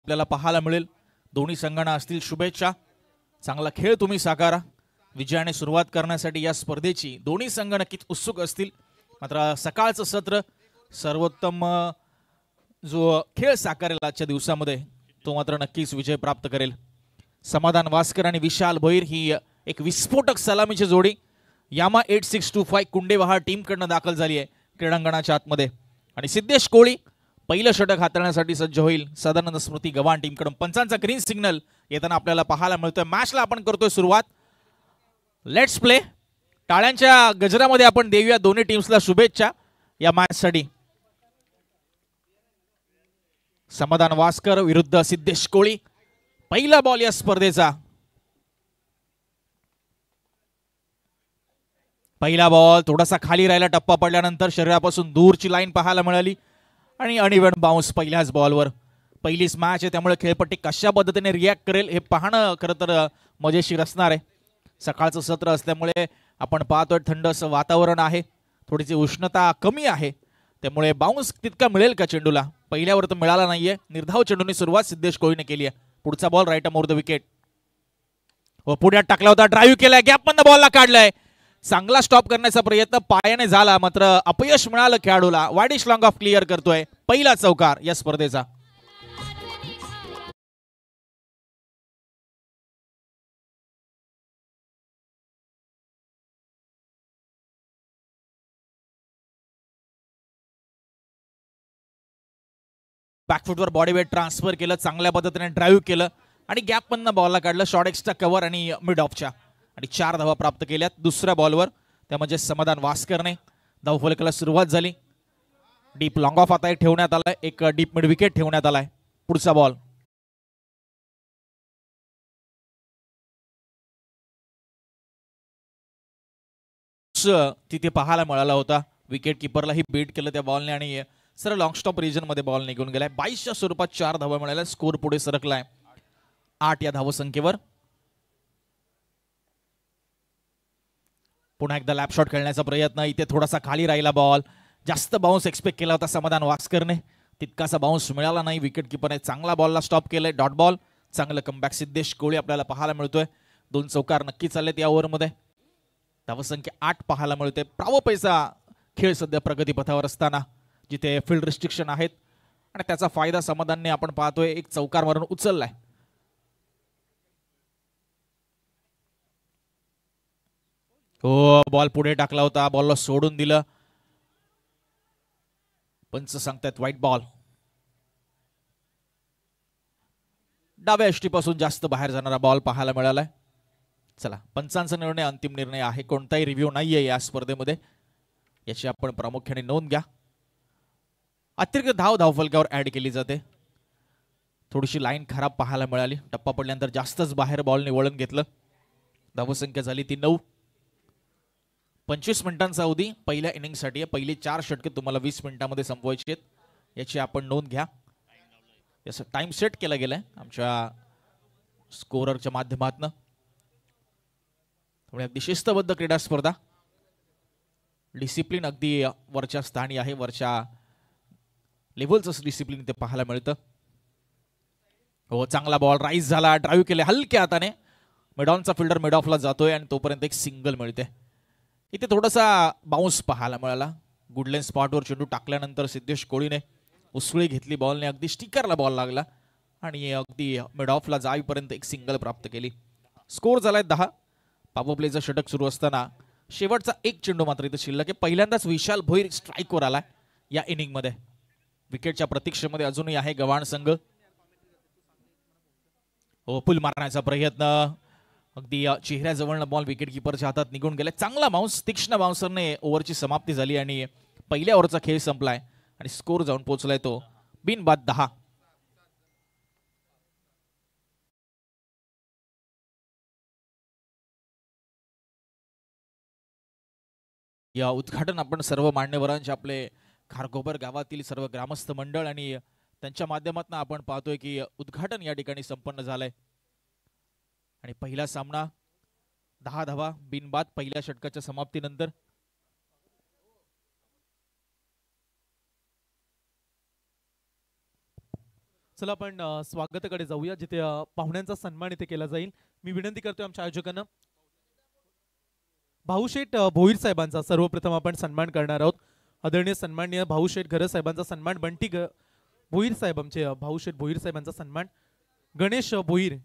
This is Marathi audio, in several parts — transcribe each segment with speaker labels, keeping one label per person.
Speaker 1: आपल्याला पाहायला मिळेल। दोन्ही संघांना असतील शुभेच्छा। चांगला खेळ तुम्ही साकारा। विजयाने सुरुवात करण्यासाठी या स्पर्धेची दोन्ही संघ नक्कीच उत्सुक असतील। मात्र सकाळचं सत्र सर्वोत्तम जो खेळ साकारेल आजच्या दिवसामध्ये तो मात्र नक्कीच विजय प्राप्त करेल। समाधान वास्कर आणि विशाल भोईर ही एक विस्फोटक सलामीची जोडी यामा 8625 कुंडेवाहा टीम कडनं दाखल झाली आहे क्रीडांगणाच्या आतमध्ये। आणि सिद्धेश कोळी पहिलं षटक हाताळण्यासाठी सज्ज होईल। सदानंद स्मृती गव्हाण टीम कडून पंचांचा ग्रीन सिग्नल येताना आपल्याला पाहायला मिळतोय। मॅचला आपण करतोय सुरुवात। Let's play. टाळ्यांच्या गजरामध्ये आपण देऊया दोन्ही टीम्सला शुभेच्छा या मॅचसाठी। समाधान वास्कर विरुद्ध सिद्धेश कोळी, पहिला बॉल या स्पर्धेचा। पहिला बॉल थोडासा खाली राहिला, टप्पा पडल्यानंतर शरीरापासून दूरची लाईन पाहायला मिळाली आणि अनइव्हन बाउन्स पहिल्याच बॉलवर। पहिलीच मॅच आहे त्यामुळे खेळपट्टी कशा पद्धतीने रिॲक्ट करेल हे पाहणं खरं तर मजेशीर असणार आहे। सकाळचं सत्र असल्यामुळे आपण पाहतोय थंड असं वातावरण आहे, थोडीशी उष्णता कमी आहे, त्यामुळे बाउन्स तितका मिळेल का चेंडूला पहिल्यावर तर मिळाला नाहीये। निर्धाव चेंडूने सुरुवात सिद्धेश कोळीने केली आहे। पुढचा ball right more the wicket व पुढ्यात टाकला होता, ड्राईव्ह केलाय, गॅप मधनं बॉलला काढलाय। चांगला स्टॉप करण्याचा प्रयत्न पायाने झाला मात्र अपयश मिळालं खेळाडूला। वाईडिश लॉंग ऑफ क्लिअर करतोय पहिला चौकार या स्पर्धेचा। बॅकफुटवर बॉडी वेट ट्रान्सफर केलं, चांगल्या पद्धतीने ड्राईव्ह केलं आणि गॅप मधनं बॉलला काढलं शॉर्ट एक्स्ट्रा कव्हर आणि मिड ऑफच्या आणि 4 धावा प्राप्त केल्यात दुसऱ्या बॉलवर। त्या म्हणजे समाधान वास्करने धावफलकाला सुरुवात झाली। डीप लॉंग ऑफ आता ठेवण्यात आलाय, एक डीप मिड विकेट ठेवण्यात आलाय। पुढचा बॉल तिथे पाहायला मिळाला होता। विकेट किपरलाही बीट केलं त्या बॉलने आणि सर लॉंग स्टॉप रिजन मध्ये बॉल निघून गेलाय। 22च्या स्वरूपात 4 धावा मिळाल्या, स्कोर पुढे सरकलाय 8 या धावसंख्येवर। पुन्हा एकदा लॅप शॉट खेळण्याचा प्रयत्न, इथे थोडासा खाली राहिला बॉल, जास्त बाउन्स एक्सपेक्ट केला होता समाधान वास्करने, तितकासा बाउन्स मिळाला नाही। विकेट किपरने चांगला बॉलला स्टॉप केलाय, डॉट बॉल। चांगलं कमबॅक सिद्धेश कोळी आपल्याला पाहायला मिळतोय। 2 चौकार नक्की चाललेत या ओव्हरमध्ये। धावसंख्या 8 पाहायला मिळते। प्रावपैसा खेळ सध्या प्रगतीपथावर असताना जिथे फील्ड रिस्ट्रिक्शन आहेत आणि त्याचा फायदा समाधानने आपण पाहतोय एक चौकार मारून उचललाय। हो, बॉल पुढे टाकला होता, बॉलला सोडून दिलं। पंच सांगतायत व्हाईट बॉल। डाव्या यष्टीपासून जास्त बाहेर जाणारा बॉल पाहायला मिळालाय। चला, पंचांचा निर्णय अंतिम निर्णय आहे, कोणताही रिव्ह्यू नाहीये या स्पर्धेमध्ये, याची आपण प्रामुख्याने नोंद घ्या। अतिरिक्त धावफलकावर ऍड केली जाते। थोडीशी लाईन खराब पाहायला मिळाली, टप्पा पडल्यानंतर जास्तच बाहेर बॉलने वळण घेतलं। धावसंख्या झाली ती 9। 25 मिनिटांचा अवधी पहिल्या इनिंगसाठी आहे। पहिली 4 षटके तुम्हाला 20 मिनिटांमध्ये संपवायची आहेत, याची आपण नोंद घ्या। याचा टाइम सेट केला गेलाय आमच्या स्कोररच्या माध्यमातून। त्यामुळे अगदी शिस्तबद्ध क्रीडा स्पर्धा, डिसिप्लिन अगदी वरच्या स्थानी आहे, वरच्या लेव्हलचं डिसिप्लिन ते पाहायला मिळतं। हो, चांगला बॉल राईज झाला, ड्राईव्ह केले हलक्या हाताने, मिडॉनचा फिल्डर मिड ऑफला जातोय आणि तोपर्यंत एक सिंगल मिळते। इथे थोडासा बाउन्स पाहायला मिळाला। गुडलेन स्पॉटवर चेंडू टाकल्यानंतर सिद्धेश कोळीने उसळी घेतली बॉलने, अगदी स्टिकरला बॉल लागला आणि अगदी मिड ऑफला जाईपर्यंत एक सिंगल प्राप्त केली। स्कोर झालाय 10। पॉवर प्लेचं षटक सुरू असताना शेवटचा एक चेंडू मात्र इथे शिल्लक आहे। पहिल्यांदाच विशाल भोईर स्ट्राईकवर आलाय या इनिंगमध्ये। विकेटच्या प्रतीक्षेमध्ये अजूनही आहे गव्हाण संघ। हो, पुल मारण्याचा प्रयत्न, अगदी चेहऱ्याजवळनं बॉल विकेट किपरच्या हातात निघून गेलाय। चांगला बाउन्स, तीक्ष्ण बाउन्सरने ओव्हरची समाप्ती झाली आणि पहिल्या ओव्हरचा खेळ संपलाय आणि स्कोर जाऊन पोहोचलाय तो बिनबाद 10। या उद्घाटन आपण सर्व मान्यवरांचे, आपले खारघोबर गावातील सर्व ग्रामस्थ मंडळ आणि त्यांच्या माध्यमातून आपण पाहतोय की उद्घाटन या ठिकाणी संपन्न झालंय आणि पहिला सामना 10 धावा बिनबाद पहिल्या षटकाच्या समाप्तीनंतर।
Speaker 2: चला आपण स्वागताकडे जाऊया, जिथे पाहुण्यांचा सन्मान इथे केला जाईल. मी विनंती करतोय आमच्या आयोजकांना, भाऊशेठ भोईर साहेबांचा सर्वप्रथम आपण सन्मान करणार आहोत. आदरणीय सन्माननीय भाऊशेठ घरत साहेबांचा सन्मान, बंटी भोईर साहेब, आमचे भाऊशेठ भोईर साहेबांचा सन्मान, गणेश भोईर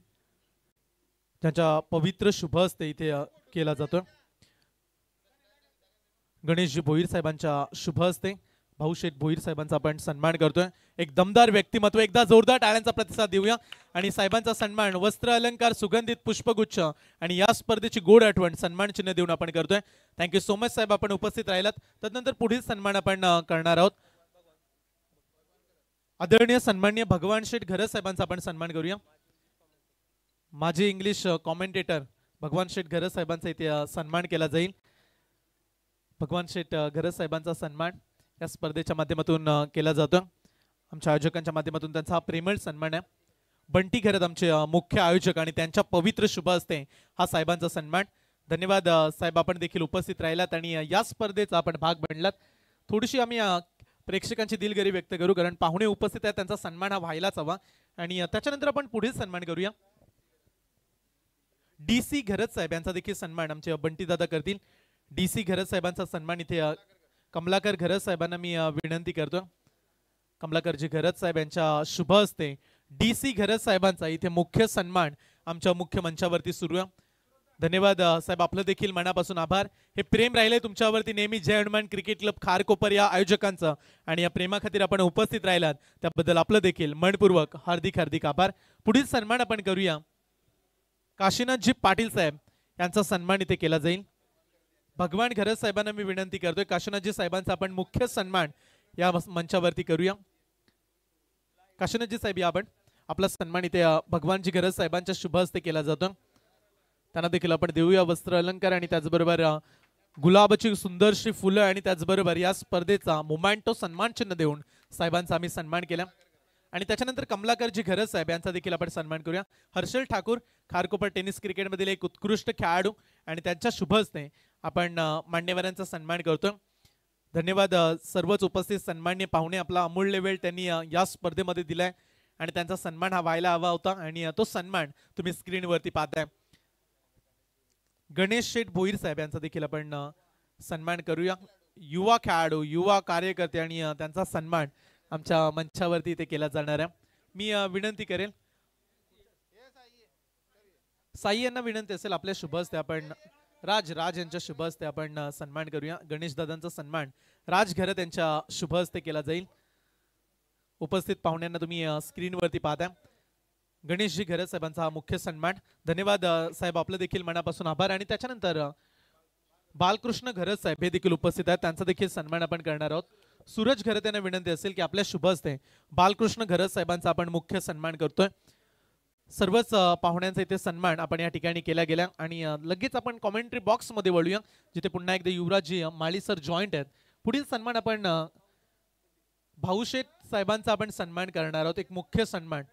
Speaker 2: त्यांच्या पवित्र शुभ हस्ते इथे केला जातो. गणेशजी भोईर साहेबांच्या शुभ हस्ते भाऊशेठ भोईर साहेबांचा आपण सन्मान करतोय. एक दमदार व्यक्तिमत्व, एकदा जोरदार टाळ्यांचा प्रतिसाद देऊया. आणि साहेबांचा सन्मान वस्त्र अलंकार, सुगंधित पुष्पगुच्छ आणि या स्पर्धेची गोड आठवण सन्मान चिन्ह देऊन आपण करतोय. थँक्यू सो मच साहेब, आपण उपस्थित राहिलात. तदनंतर पुढील सन्मान आपण करणार आहोत. आदरणीय सन्माननीय भगवान शेठ घरत साहेबांचा आपण सन्मान करूया. माजी इंग्लिश कॉमेंटेटर भगवान शेठ घरत साहेबांचा इथे सन्मान केला जाईल. भगवान शेठ घरत साहेबांचा सन्मान या स्पर्धेच्या माध्यमातून केला जातो. आमच्या आयोजकांच्या माध्यमातून त्यांचा हा प्रेमळ सन्मान आहे. बंटी घरत आमचे मुख्य आयोजक आणि त्यांच्या पवित्र शुभ हस्ते हा साहेबांचा सन्मान. धन्यवाद साहेब, आपण देखील उपस्थित राहिलात आणि या स्पर्धेचा आपण भाग बनलात. थोडीशी आम्ही प्रेक्षकांची दिलगिरी व्यक्त करू, कारण पाहुणे उपस्थित आहेत, त्यांचा सन्मान हा व्हायलाच हवा. आणि त्याच्यानंतर आपण पुढील सन्मान करूया. DC घरत साहेब यांचा देखील सन्मान आमचे बंटी दादा करतील. DC घरत साहेबांचा सन्मान इथे कमलाकर घरत साहेबांना मी विनंती करतो. कमलाकरजी घरत साहेब यांच्या शुभ हस्ते DC घरत साहेबांचा इथे मुख्य सन्मान आमच्या मुख्य मंचावरती सुरू आहे. धन्यवाद साहेब, आपलं देखील मनापासून आभार. हे प्रेम राहिले तुमच्यावरती नेहमी. जय हनुमान क्रिकेट क्लब खारकोपर या आयोजकांचं, आणि या प्रेमाखातीर आपण उपस्थित राहिलात त्याबद्दल आपलं देखील मनपूर्वक हार्दिक हार्दिक आभार. पुढील सन्मान आपण करूया. काशीनाथजी पाटील साहेब यांचा सन्मान इथे केला जाईल. भगवान घरत साहेबांना मी विनंती करतोय, काशीनाथजी साहेबांचा आपण मुख्य सन्मान या मंचावरती करूया. काशीनाथजी साहेब, या आपण आपला सन्मान इथे भगवानजी घरत साहेबांच्या शुभ हस्ते केला जातो. त्यांना देखील आपण देऊया वस्त्र अलंकार आणि त्याचबरोबर गुलाबाची सुंदरशी फुलं आणि त्याचबरोबर या स्पर्धेचा मोमेंटो सन्मान चिन्ह देऊन साहेबांचा आम्ही सन्मान केला. आणि त्याच्यानंतर कमलाकरजी घरत साहेब यांचा देखील आपण सन्मान करूया. हर्षल ठाकूर खारकोपर टेनिस क्रिकेटमधील एक उत्कृष्ट खेळाडू, आणि त्यांच्या शुभ हस्ते आपण मान्यवरांचा सन्मान करतो. धन्यवाद सर्वच उपस्थित सन्माननीय पाहुणे, आपला अमूल्य वेळ त्यांनी या स्पर्धेमध्ये दिलाय आणि त्यांचा सन्मान हा व्हायला हवा होता, आणि तो सन्मान तुम्ही स्क्रीनवरती पाहताय. गणेश शेठ भोईर साहेब यांचा देखील आपण सन्मान करूया. युवा खेळाडू, युवा कार्यकर्ते, आणि त्यांचा सन्मान आमच्या मंचावरती इथे केला जाणार आहे. मी विनंती करेल, साई यांना विनंती असेल, आपल्या शुभ हस्ते आपण राज यांच्या शुभ हस्ते आपण सन्मान करूया. गणेश दादांचा सन्मान राज घरत यांच्या शुभ हस्ते केला जाईल. उपस्थित पाहुण्यांना तुम्ही स्क्रीनवरती पाहता. गणेशजी घरत साहेबांचा हा मुख्य सन्मान. धन्यवाद साहेब, आपलं देखील मनापासून आभार. आणि त्याच्यानंतर बालकृष्ण घरत साहेब हे देखील उपस्थित आहेत, त्यांचा देखील सन्मान आपण करणार आहोत. सूरज घरत यांना विनंती असेल की आपल्या शुभ हस्ते बालकृष्ण घरत साहेबांचा आपण मुख्य सन्मान करतोय. सर्वच पाहुण्यांचा इथे सन्मान आपण या ठिकाणी केला गेला. आणि लगेच आपण कॉमेंट्री बॉक्स मध्ये वळूया, जिथे पुन्हा एकदा युवराजजी माळी सर जॉईंट आहेत. पुढील सन्मान आपण भाऊशेठ साहेबांचा आपण सन्मान करणार आहोत. एक मुख्य सन्मान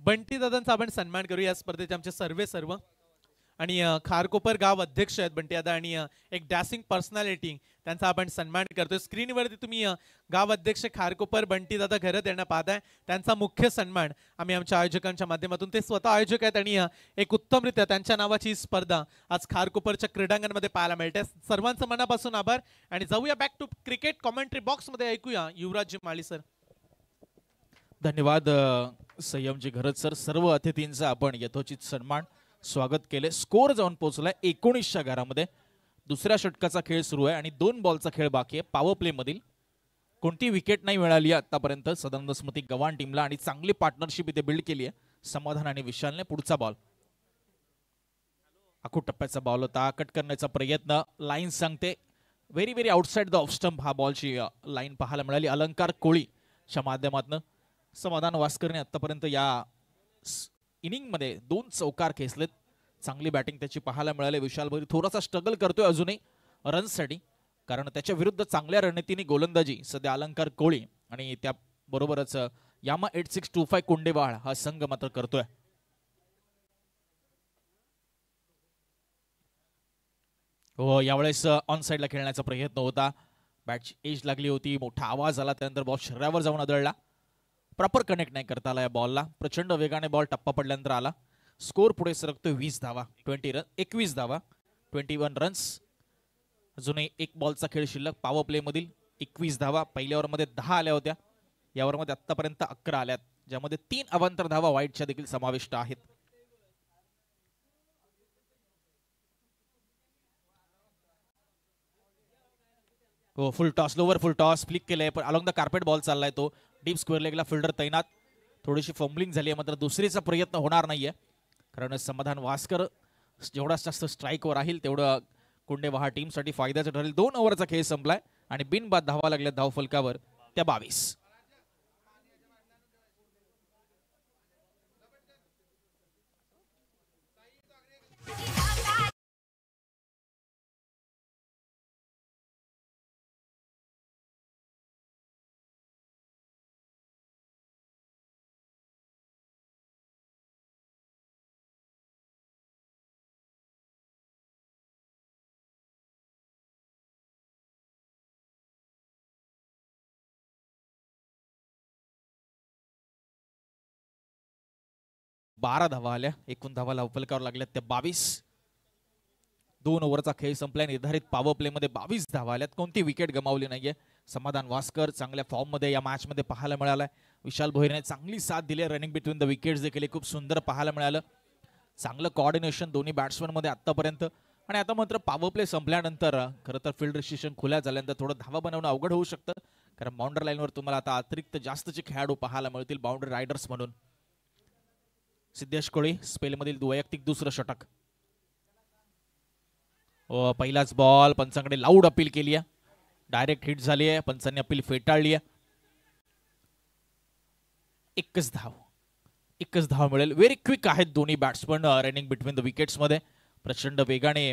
Speaker 2: बंटी दादांचा आपण सन्मान करू. या स्पर्धेचे आमचे सर्व आणि खारकोपर गाव अध्यक्ष आहेत बंटी दादा, आणि एक डॅसिंग पर्सनॅलिटी, त्यांचा आपण सन्मान करतोय. स्क्रीनवरती तुम्ही गाव अध्यक्ष खारकोपर बंटी दादा घरत यांना पाहताय. त्यांचा मुख्य सन्मान आम्ही आमच्या आयोजकांच्या माध्यमातून, ते स्वतः आयोजक आहेत आणि एक उत्तमरित्या त्यांच्या नावाची ही स्पर्धा आज खारकोपरच्या क्रीडांगणामध्ये पाहायला मिळते. सर्वांचं मनापासून आभार. आणि जाऊया back to cricket commentary box मध्ये, ऐकूया युवराजजी माळी सर.
Speaker 1: धन्यवाद संयमजी घरत सर. सर्व अतिथींचा आपण यथोचित सन्मान स्वागत केले. स्कोर जाऊन पोहोचलाय 19च्या घरामध्ये. दुसऱ्या षटकाचा खेळ सुरू आहे आणि 2 बॉलचा खेळ बाकी आहे. पॉवर प्ले मधील कोणती विकेट नाही मिळाली आतापर्यंत सदानंद स्मृती गव्हाण टीमला, आणि चांगली पार्टनरशिप इथे बिल्ड केली आहे समाधान आणि विशालने. पुढचा बॉल आखू टप्प्याचा बॉल होता, कट करण्याचा प्रयत्न. लाईन सांगते very very outside the off stump हा बॉलची लाईन पाहायला मिळाली अलंकार कोळीच्या माध्यमातून. समाधान वास्करने आतापर्यंत या इनिंग मध्ये 2 चौकार खेचलेत. चांगली बॅटिंग त्याची पाहायला मिळाली. विशाल भोईर थोडासा स्ट्रगल करतोय अजूनही रनसाठी, कारण त्याच्या विरुद्ध चांगल्या रणनीतीने गोलंदाजी सध्या अलंकार कोळी आणि त्याबरोबरच यामा 8625 कोंडेवाळ हा संघ मात्र करतोय. हो, यावेळेस ऑन साइडला खेळण्याचा प्रयत्न होता, बॅटची एज लागली होती, मोठा आवाज आला, त्यानंतर बॉल शरीरावर जाऊन आदळला. प्रॉपर कनेक्ट नाही करता आला या बॉलला. प्रचंड वेगाने बॉल टप्पा पडल्यानंतर आला. स्कोर पुढे सरकतोय 20 धावा, 21 धावा, 21 रन्स. अजूनही एक बॉलचा खेळ शिल्लक. पॉवर प्ले मधील 21 धावा. पहिल्या ओव्हरमध्ये 10 आल्या होत्या, या ओव्हरमध्ये आतापर्यंत 11 आल्यात, ज्यामध्ये 3 अवांतर धावा वाईटच्या देखील समाविष्ट आहेत. हो, फुल टॉस, लोवर फुल टॉस फ्लिक केलंय, पण अलॉंग द कार्पेट बॉल चाललाय तो. डीप स्क्वेअर लेगला फिल्डर तैनात. थोडीशी फंबलिंग झाली आहे, मात्र दुसरीचा प्रयत्न होणार नाहीये, कारण समाधान वास्कर जेवढा जास्त स्ट्राईकवर राहील तेवढं कुंडेवाहा टीमसाठी फायद्याचं ठरेल. 2 ओव्हरचा खेळ संपलाय आणि बिनबाद धावा लागल्या धावफलकावर, त्या 22. बारा धावा आल्या, एकूण धावा धावफलकावर लागल्या त्या 22. 2 ओव्हरचा खेळ संपलाय. निर्धारित पॉवर प्ले मध्ये 22 धावा आल्यात. कोणती विकेट गमावली नाहीये. समाधान वास्कर चांगल्या फॉर्म मध्ये या मॅच मध्ये पाहायला मिळालाय. विशाल भोईरने चांगली साथ दिली. रनिंग बिटवीन द विकेट्स देखील खूप सुंदर पाहायला मिळालं. चांगलं कोऑर्डिनेशन दोन्ही बॅट्समन मध्ये आतापर्यंत. आणि आता मात्र पॉवर प्ले संपल्यानंतर खरं तर फील्ड रिस्ट्रिक्शन खुल्या झाल्यानंतर थोडं धावा बनवणं अवघड होऊ शकतं, कारण बाउंड्री लाईनवर तुम्हाला आता अतिरिक्त जास्तचे खेळाडू पाहायला मिळतील बाउंड्री रायडर्स म्हणून. सिद्धेश कोळी स्पेलमधील वैयक्तिक दुसरं षटक. पहिलाच बॉल पंचांकडे लाऊड अपील केली आहे. डायरेक्ट हिट झाली आहे. पंचांनी अपील फेटाळली आहे. एकच धाव मिळेल. व्हेरी क्विक आहेत दोन्ही batsman running between the wickets मध्ये. प्रचंड वेगाने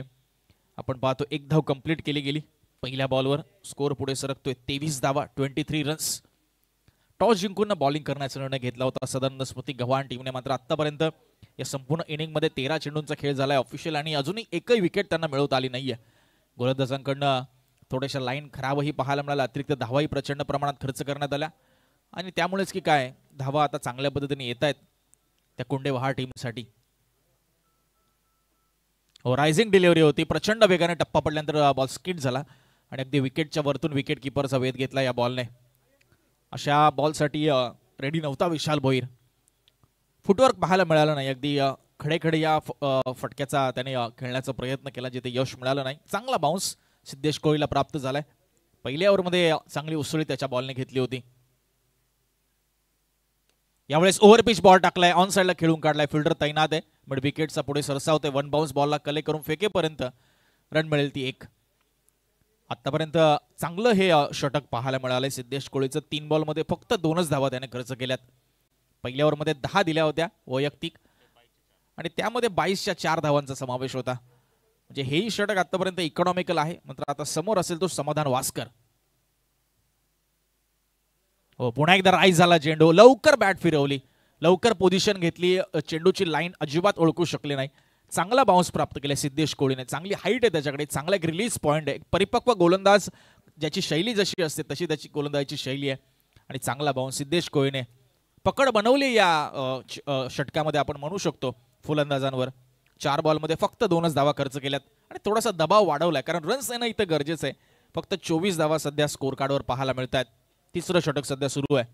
Speaker 1: आपण पाहतो एक धाव कंप्लीट केली गेली पहिल्या बॉलवर. स्कोर पुढे सरकतोय 23 धावा, 23 रन्स. टॉस जिंकून बॉलिंग करण्याचा निर्णय घेतला होता सदन स्मृती गव्हाण टीमने. मात्र आतापर्यंत या संपूर्ण इनिंग मध्ये 13 चेंडूंचा खेळ झालाय ऑफिशियल, आणि अजूनही एकही विकेट त्यांना मिळवता आली नाहीये. गोलंदाजांकडनं थोड्याशा लाईन खराबही पाहायला मिळाला. अतिरिक्त धावाही प्रचंड प्रमाणात खर्च करण्यात आल्या, आणि त्यामुळेच की काय धावा आता चांगल्या पद्धतीने येत आहेत त्या कुंडेवाहा टीमसाठी. रायझिंग डिलिव्हरी होती. प्रचंड वेगाने टप्पा पडल्यानंतर बॉल स्किट झाला आणि अगदी विकेटच्या वरतून विकेट किपरचा वेध घेतला या बॉलने. अशा बॉलसाठी रेडी नव्हता विशाल भोईर. फुटवर्क पाहायला मिळालं नाही. अगदी खडे या फटक्याचा त्याने खेळण्याचा प्रयत्न केला, जिथे यश मिळालं नाही. चांगला बाउन्स सिद्धेश कोहलीला प्राप्त झालाय. पहिल्या ओव्हरमध्ये चांगली उसळी त्याच्या बॉलने घेतली होती. यावेळेस ओव्हरपिच बॉल टाकलाय, ऑन साइडला खेळून काढलाय. फिल्डर तैनात आहे. मिड विकेटचा पुढे सरसावते. 1 बाउन्स बॉलला कले करून फेकेपर्यंत रन मिळेल ती 1. आतापर्यंत चांगलं हे षटक पाहायला मिळालंय सिद्धेश कोहलीचं. 3 बॉलमध्ये फक्त 2च धावा त्याने खर्च केल्यात. पहिल्या ओव्हरमध्ये 10 दिल्या होत्या वैयक्तिक, आणि त्यामध्ये 22च्या 4 धावांचा समावेश होता. म्हणजे हेही षटक आतापर्यंत इकॉनॉमिकल आहे. मात्र आता समोर असेल तो समाधान वास्कर. हो, पुन्हा एकदा राईज झाला चेंडू. लवकर बॅट फिरवली, लवकर पोझिशन घेतली. चेंडूची लाईन अजिबात ओळखू शकले नाही. चांगला बाउन्स प्राप्त केला सिद्धेश कोहलीने. चांगली हाईट आहे त्याच्याकडे, चांगला एक रिलीज पॉइंट आहे. परिपक्व गोलंदाज ज्याची शैली जशी असते तशी त्याची गोलंदाजीची शैली आहे, आणि चांगला बाउन्स सिद्धेश कोहलीने पकड बनवली या षटकामध्ये आपण म्हणू शकतो. फुलंदाजांवर 4 बॉलमध्ये फक्त 2च धावा खर्च केल्यात, आणि थोडासा दबाव वाढवलाय, कारण रन्स येणं इथं गरजेचं आहे. फक्त 24 धावा सध्या स्कोर कार्डवर पाहायला मिळत आहेत. तिसरं षटक सध्या सुरू आहे.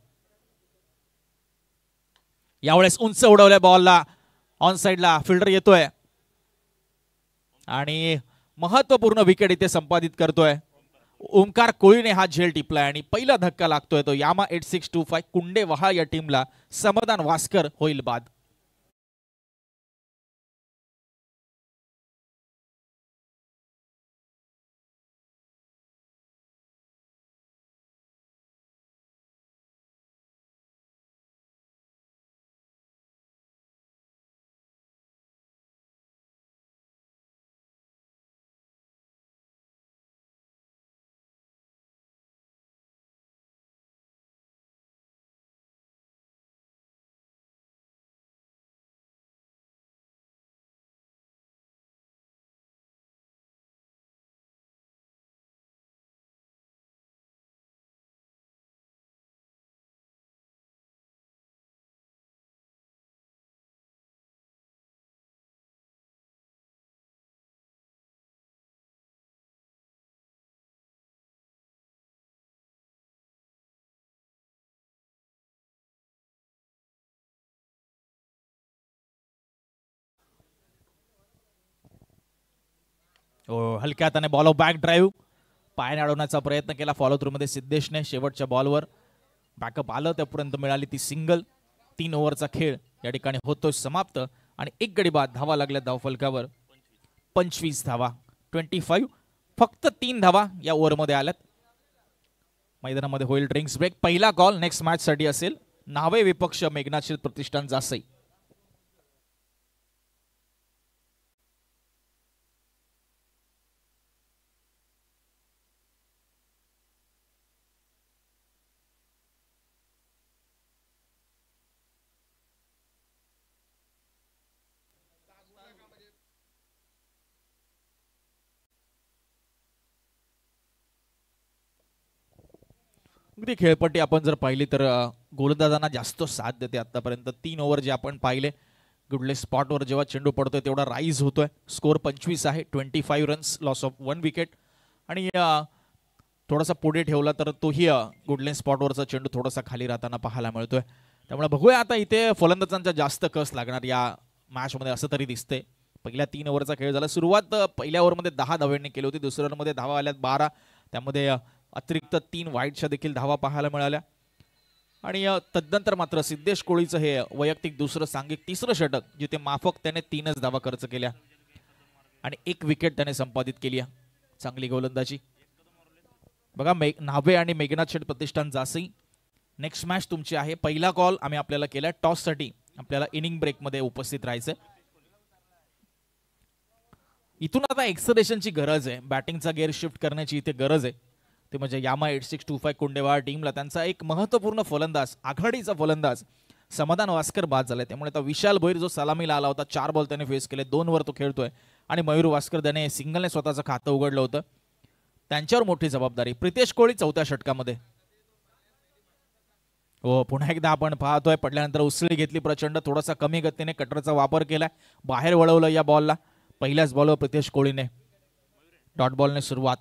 Speaker 1: यावेळेस उंच उडवल्या बॉलला, ऑन साइडला फिल्डर येतोय आणि महत्वपूर्ण विकेट इथे संपादित करतोय. ओमकार कोळीने हा झेल टिपलाय आणि पहिला धक्का लागतोय तो यामा 8625 कुंडेवाहा या टीमला. समाधान वास्कर होईल बाद. हलक्या हाताने बॉल बॅक ड्राईव्ह पायाने अडवण्याचा प्रयत्न केला फॉलो थ्रू मध्ये सिद्धेशने. शेवटच्या बॉलवर बॅकअप आलं त्यापर्यंत मिळाली ती सिंगल. 3 ओव्हरचा खेळ या ठिकाणी होतोय समाप्त आणि एक गडी बाद. धावा लागल्या धावफलकावर 25 धावा 25. फक्त 3 धावा या ओव्हरमध्ये आल्यात. मैदानामध्ये होईल ड्रिंक्स ब्रेक. पहिला कॉल नेक्स्ट मॅच साठी असेल. नावे विपक्ष मेघनाथ शील प्रतिष्ठान जासई. अगदी खेळपट्टी आपण जर पाहिली तर गोलंदाजांना जास्त साथ देते आतापर्यंत. 3 ओव्हर जे आपण पाहिले गुडले स्पॉटवर जेव्हा चेंडू पडतोय तेवढा राईज होतोय. स्कोर 25 आहे. 25 रन्स, लॉस ऑफ 1 विकेट. आणि थोडासा पुढे ठेवला तर तोही गुडले स्पॉटवरचा चेंडू थोडासा खाली राहताना पाहायला मिळतोय. त्यामुळे बघूया आता इथे फलंदाजांचा जास्त कस लागणार या मॅचमध्ये असं तरी दिसतंय. पहिल्या 3 ओव्हरचा खेळ झाला. सुरुवात पहिल्या ओव्हरमध्ये 10 धावांनी केली होती. दुसऱ्या ओव्हरमध्ये धावा आल्यात 12. त्यामध्ये अतिरिक्त 3 वाईटच्या देखील धावा पाहायला मिळाल्या. आणि तदनंतर मात्र सिद्धेश कोळीचं हे वैयक्तिक दुसरं सांघिक तिसरं षटक जिथे माफक त्याने 3च धावा खर्च केल्या आणि 1 विकेट त्याने संपादित केली. चांगली गोलंदाजी बघा. नावे आणि मेघनाथ शेठ प्रतिष्ठान जासई. नेक्स्ट मॅच तुमची आहे. पहिला कॉल आम्ही आपल्याला केला टॉससाठी. आपल्याला इनिंग ब्रेकमध्ये उपस्थित राहायचंय. इथून आता एक्सलेरेशनची गरज आहे. बॅटिंगचा गेअर शिफ्ट करण्याची इथे गरज आहे. ते म्हणजे यामा 8625 कुंडेवाड टीमला त्यांचा एक महत्त्वपूर्ण फलंदाज, आघाडीचा फलंदाज समाधान वास्कर बाद झालाय. त्यामुळे आता विशाल भोईर जो सलामीला आला होता 4 बॉल त्याने फेस केले. 2 वर तो खेळतोय. आणि मयूर वास्कर त्याने सिंगलने स्वतःचं खातं उघडलं होतं. त्यांच्यावर मोठी जबाबदारी. प्रितेश कोळी 4थ्या षटकामध्ये. हो पुन्हा एकदा आपण पाहतोय पडल्यानंतर उसळी घेतली प्रचंड. थोडासा कमी गतीने कटरचा वापर केलाय. बाहेर वळवलं या बॉलला. पहिल्याच बॉलवर प्रितेश कोळीने. डॉट बॉलने सुरुवात.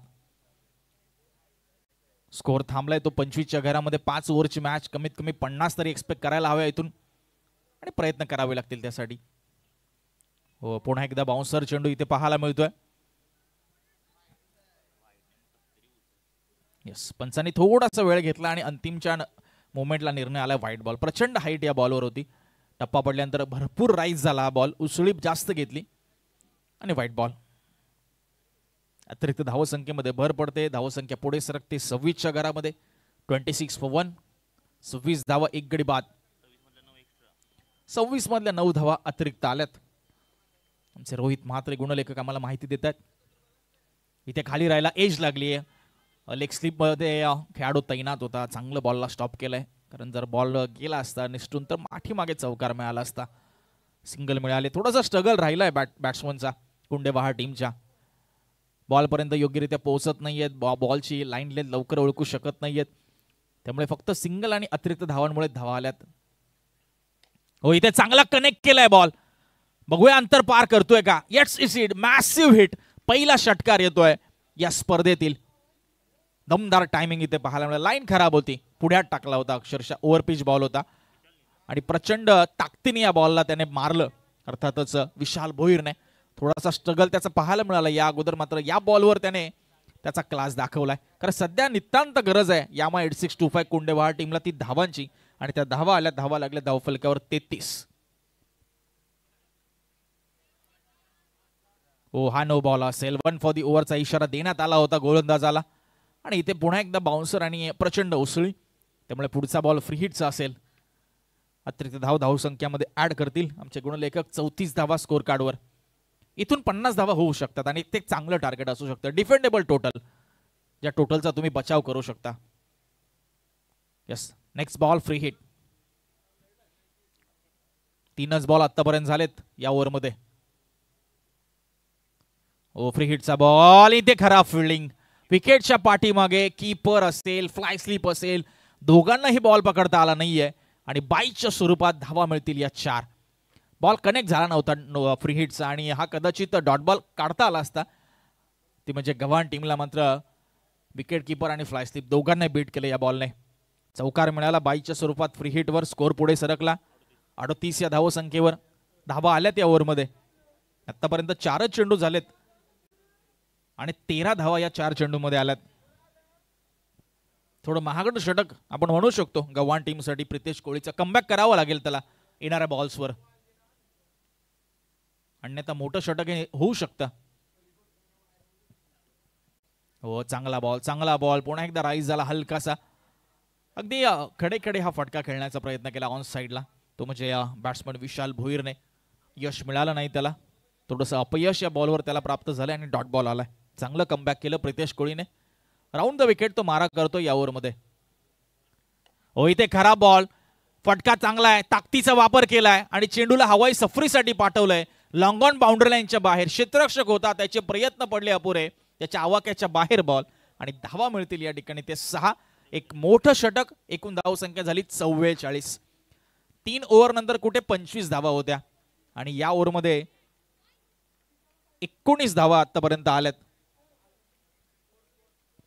Speaker 1: स्कोर थांबलाय तो 25च्या घरामध्ये. 5 ओव्हरची मॅच. कमीत कमी 50 तरी एक्सपेक्ट करायला हव्या इथून आणि प्रयत्न करावे लागतील त्यासाठी. हो पुन्हा एकदा बाउन्सर चेंडू इथे पाहायला मिळतोय. येस पंचांनी थोडासा वेळ घेतला आणि अंतिमच्या मोमेंटला निर्णय आला. White ball. प्रचंड हाईट या बॉलवर होती. टप्पा पडल्यानंतर भरपूर राईज झाला हा बॉल. उसळी जास्त घेतली आणि व्हाईट बॉल. अतिरिक्त धावसंख्येमध्ये भर पडते. धावसंख्या पुढे सरकते 26च्या घरामध्ये. 26 for 1. 26 धावा 1 गडी बाद. 26 मधल्या 9 धावा अतिरिक्त आल्यात. आमचे रोहित म्हात्रे गुणलेखक आम्हाला माहिती देतात. इथे खाली राहायला एज लागली आहे. लेग स्लिप मध्ये खेळाडू तैनात होता. चांगलं बॉलला स्टॉप केलंय. कारण जर बॉल गेला असता निष्ठून तर मागे चौकार मिळाला असता. सिंगल मिळाले. थोडासा स्ट्रगल राहिलाय बॅट्समनचा कुंडेबहार टीमच्या. बॉलपर्यंत योग्यरित्या पोहोचत नाहीयेत. बॉलची लाईन लेंथ लवकर ओळखू शकत नाहीयेत. त्यामुळे फक्त सिंगल आणि अतिरिक्त धावांमुळे धावा आल्यात. हो इथे चांगला कनेक्ट केलाय बॉल. बघूया अंतर पार करतोय का. येट्स इज इट. Massive hit. पहिला षटकार येतोय या स्पर्धेतील. दमदार टायमिंग इथे पाहायला मिळाला. लाईन खराब होती. पुढ्यात टाकला होता अक्षरशः. ओव्हरपिच बॉल होता आणि प्रचंड ताकदीने या बॉलला त्याने मारलं. अर्थातच विशाल भोईरने. थोडासा स्ट्रगल त्याचा पाहायला मिळाला या अगोदर. मात्र या बॉलवर त्याने त्याचा क्लास दाखवलाय. कारण सध्या नितांत गरज आहे यामा 8625 कुंडेवाड टीमला ती धावांची. आणि त्या धावा आल्या. धावा लागल्या धावफलकावर 33. हो हा नो बॉल असेल. 1 फॉर दी ओव्हरचा इशारा देण्यात आला होता गोलंदाजाला. आणि इथे पुन्हा एकदा बाउन्सर आणि प्रचंड उसळी. त्यामुळे पुढचा बॉल फ्री हिटचा असेल. अतिरिक्त धावसंख्यामध्ये ऍड करतील आमचे गुणलेखक. 34 धावा स्कोर कार्डवर. इथून 50 धावा होऊ शकतात आणि ते चांगलं टार्गेट असू शकतं. Defendable total. ज्या टोटलचा तुम्ही बचाव करू शकता. Yes next ball free hit. 3च बॉल आतापर्यंत झालेत या ओव्हरमध्ये. ओ फ्री हिटचा बॉल. इथे खराब फिल्डिंग. विकेटच्या पाठीमागे कीपर असेल, फ्लाय स्लिप असेल, दोघांनाही बॉल पकडता आला नाहीये आणि बाईच्या स्वरूपात धावा मिळतील या 4. बॉल कनेक्ट झाला नव्हता फ्री हिटचा आणि हा कदाचित डॉट बॉल काढता आला असता. ती म्हणजे गव्हाण टीमला मात्र विकेट किपर आणि फ्लाय स्लिप दोघांना बीट केले या बॉलने. चौकार मिळाला बाईच्या स्वरूपात फ्री हिटवर. स्कोर पुढे सरकला 38 या धावसंख्येवर. धावा आल्यात या ओव्हरमध्ये. आतापर्यंत 4च चेंडू झालेत. आणि 13 धावा या 4 चेंडूमध्ये आल्यात. थोडं महागडं षटक आपण म्हणू शकतो गव्हाण टीमसाठी. प्रितेश कोळीचा कमबॅक करावा लागेल त्याला येणाऱ्या बॉल्सवर, अन्यथा मोठं षटक हे होऊ शकतं. हो, चांगला बॉल पुन्हा एकदा राईज झाला हलकासा. अगदी खडे खडे हा फटका खेळण्याचा प्रयत्न केला ऑन साईडला, तो म्हणजे बॅट्समन विशाल भोईरने. यश मिळालं नाही त्याला, थोडंसं अपयश या बॉलवर त्याला प्राप्त झालंय आणि डॉट बॉल आलाय. चांगलं कमबॅक केलं प्रितेश कोळीने. राऊंड द विकेट तो मारा करतो या ओव्हरमध्ये. हो, इथे खराब बॉल, फटका चांगला आहे, ताकदीचा वापर केलाय आणि चेंडूला हवाई सफरीसाठी पाठवलंय. लॉंग ऑन बाउंड्री लाईनच्या बाहेर क्षेत्ररक्षक होता, त्याचे प्रयत्न पडले अपुरे, त्याच्या आवाक्याच्या बाहेर बॉल आणि धावा मिळतील या ठिकाणी ते 6. एक मोठं षटक. एकूण धावसंख्या झाली 44. 3 ओव्हर नंतर कुठे 25 धावा होत्या आणि या ओव्हरमध्ये 19 धावा आतापर्यंत आल्यात.